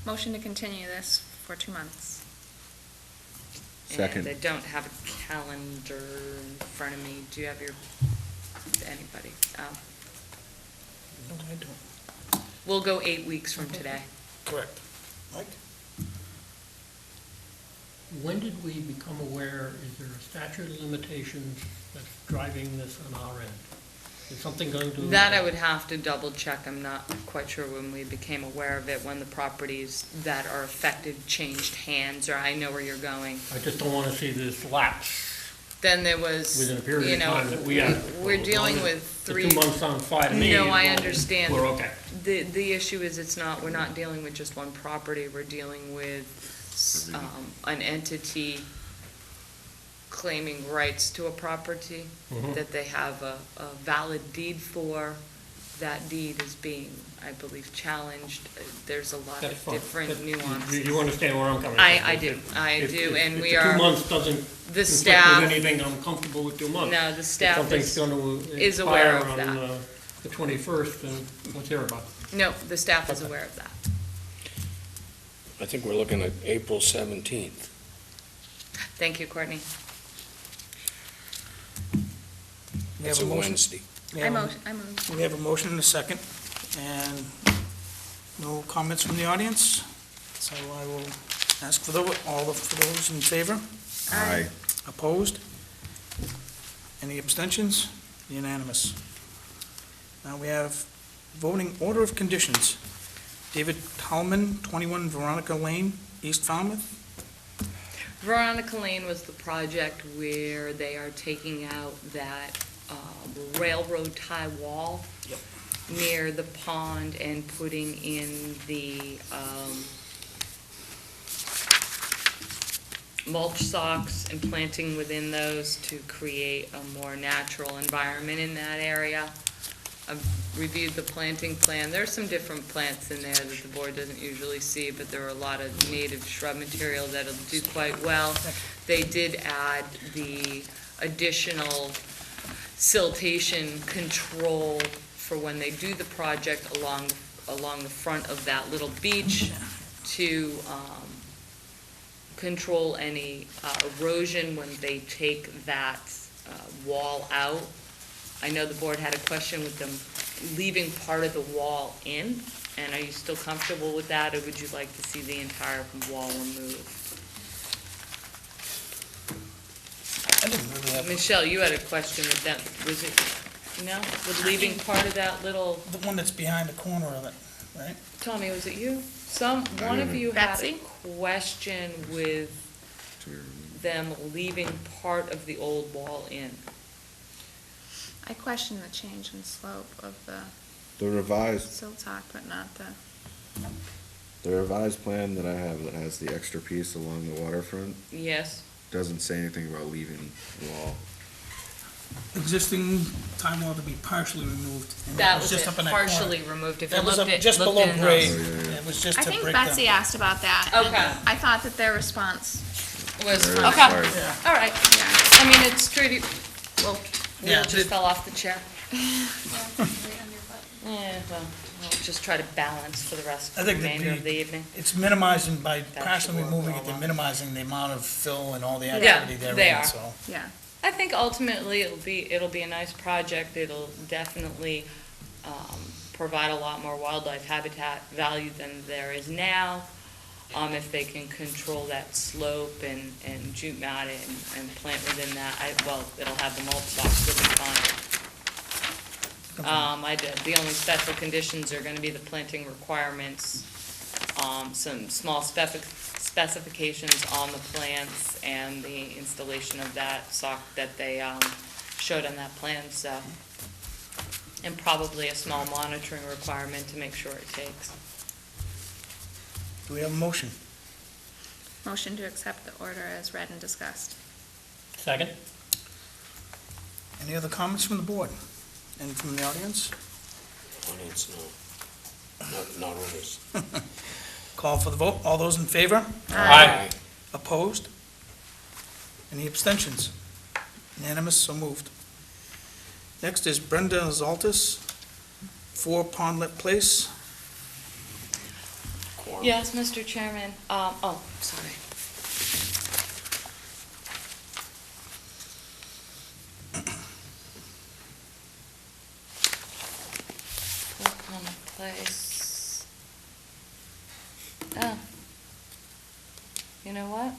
Motion to continue this for 2 months. Second. And I don't have a calendar in front of me. Do you have anybody? No, I don't. We'll go 8 weeks from today. Correct. Mike? When did we become aware, is there a statute of limitations that's driving this on our end? Is something going to? That I would have to double check. I'm not quite sure when we became aware of it, when the properties that are affected changed hands, or I know where you're going. I just don't want to see this lapse Then there was, within a period you of know, time that we have. we're dealing with The 3. 2 months sounds fine to me. No, I Well, understand. We're okay. The issue is we're not dealing with just one property, we're dealing with an entity claiming rights to a property Mhm. that they have a valid deed for. That deed is being, I believe, challenged. There's a lot That's of fine. different That- nuances. You understand where I'm coming from? I do, and we If the are, 2 months doesn't the conflict staff, with anything, I'm comfortable with 2 months. no, the If staff something's going to is aware expire of on that. the 21st, then let's hear about it. No, the staff is aware of that. I think we're looking at April 17th. Thank you, Courtney. We That's have a a motion. Wednesday. We I have a- move. We have a motion and a second, and no comments from the audience, so I will ask for for those in favor. Aye. Opposed? Any abstentions? Unanimous. Now we have voting order of conditions. David Talman, 21 Veronica Lane, East Falmouth. Veronica Lane was the project where they are taking out that railroad tie wall Yep. near the pond and putting in the mulch socks and planting within those to create a more natural environment in that area. I've reviewed the planting plan. There's some different plants in there that the board doesn't usually see, but there are a lot of native shrub material that'll do quite well. They did add the additional siltation control for when they do the project along the front of that little beach to control any erosion when they take that wall out. I know the board had a question with them leaving part of the wall in, and are you still comfortable with that, or would you like to see the entire wall removed? I didn't really have, Michelle, you had a question with that, was it, no, with leaving part of that little, the one that's behind the corner of it, right? Tommy, was it you? One of you had a Betsy? question with them leaving part of the old wall in. I question the change in slope of the The revised, silt talk, but not the, the revised plan that I have that has the extra piece along the waterfront Yes, doesn't say anything about leaving wall. Existing time wall to be partially removed. and that was just it, up in that corner. partially removed, if you That was looked up at, just looked below in grade. Oh, yeah, yeah. It was just I to think break down. Betsy asked about that. and Okay. I thought that their response, was, There okay, is part. Yeah. all right. yeah. I mean, it's pretty, well, Yeah, Will just it- fell off the chair. Yeah, well, I'll just try to balance for the rest I of the think the- remainder of the evening. It's minimizing, by That partially should work removing well it, they're well. minimizing the amount of fill and all the Yeah, activity therein, they are. so. Yeah. I think ultimately it'll be a nice project. It'll definitely provide a lot more wildlife habitat value than there is now. If they can control that slope and jute mat it and plant within that, it'll have the mulch box, it'll be fine. I did. The only special conditions are gonna be the planting requirements, some small specifications on the plants, and the installation of that sock that they, showed on that plan, so. And probably a small monitoring requirement to make sure it takes. Do we have a motion? Motion to accept the order as read and discussed. Second? Any other comments from the board? And from the audience? Audience, no. Not owners. Call for the vote. All those in favor? Aye. Opposed? Any abstentions? Unanimous, so moved. Next is Brenda Zaltis, 4 Pondlet Place. Quorum. Yes, Mr. Chairman, sorry. Look on the place. Oh. You know what?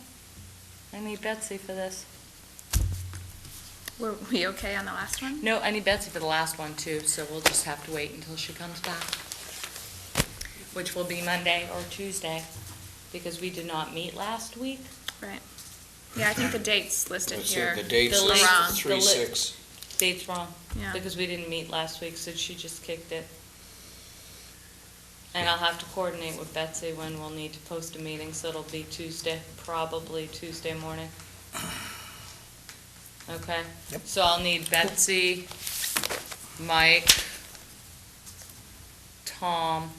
I need Betsy for this. Were we okay on the last one? No, I need Betsy for the last one too, so we'll just have to wait until she comes back. Which will be Monday or Tuesday, because we did not meet last week. Right. Yeah, I think the date's listed here. The date's The link- wrong. 3/6. Date's wrong, Yeah. because we didn't meet last week, so she just kicked it. And I'll have to coordinate with Betsy when we'll need to post a meeting, so it'll be Tuesday, probably Tuesday morning. Okay? Yep. So I'll need Betsy, Mike, Tom,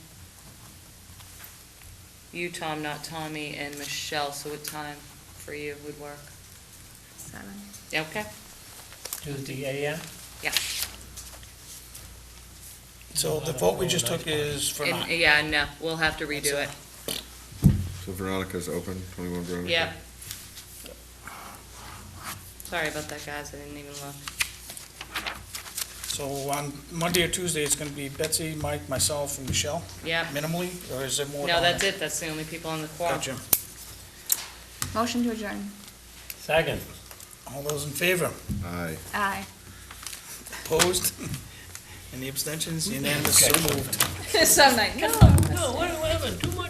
you, Tom, not Tommy, and Michelle, so what time for you would work? 7. Yeah, okay? Tuesday AM? Yeah. So the vote we just took is for And, 9. yeah, no, we'll have to redo it. So Veronica's open, 21 Veronica? Yeah. Sorry about that, guys, I didn't even look. So on Monday or Tuesday, it's gonna be Betsy, Mike, myself, and Michelle, Yeah. minimally, or is there more? No, down that's there? it, that's the only people on the quorum. Gotcha. Motion to adjourn. Second. All those in favor? Aye. Aye. Opposed? Any abstentions? Unanimous, so moved. So nice. No, what happened? Too much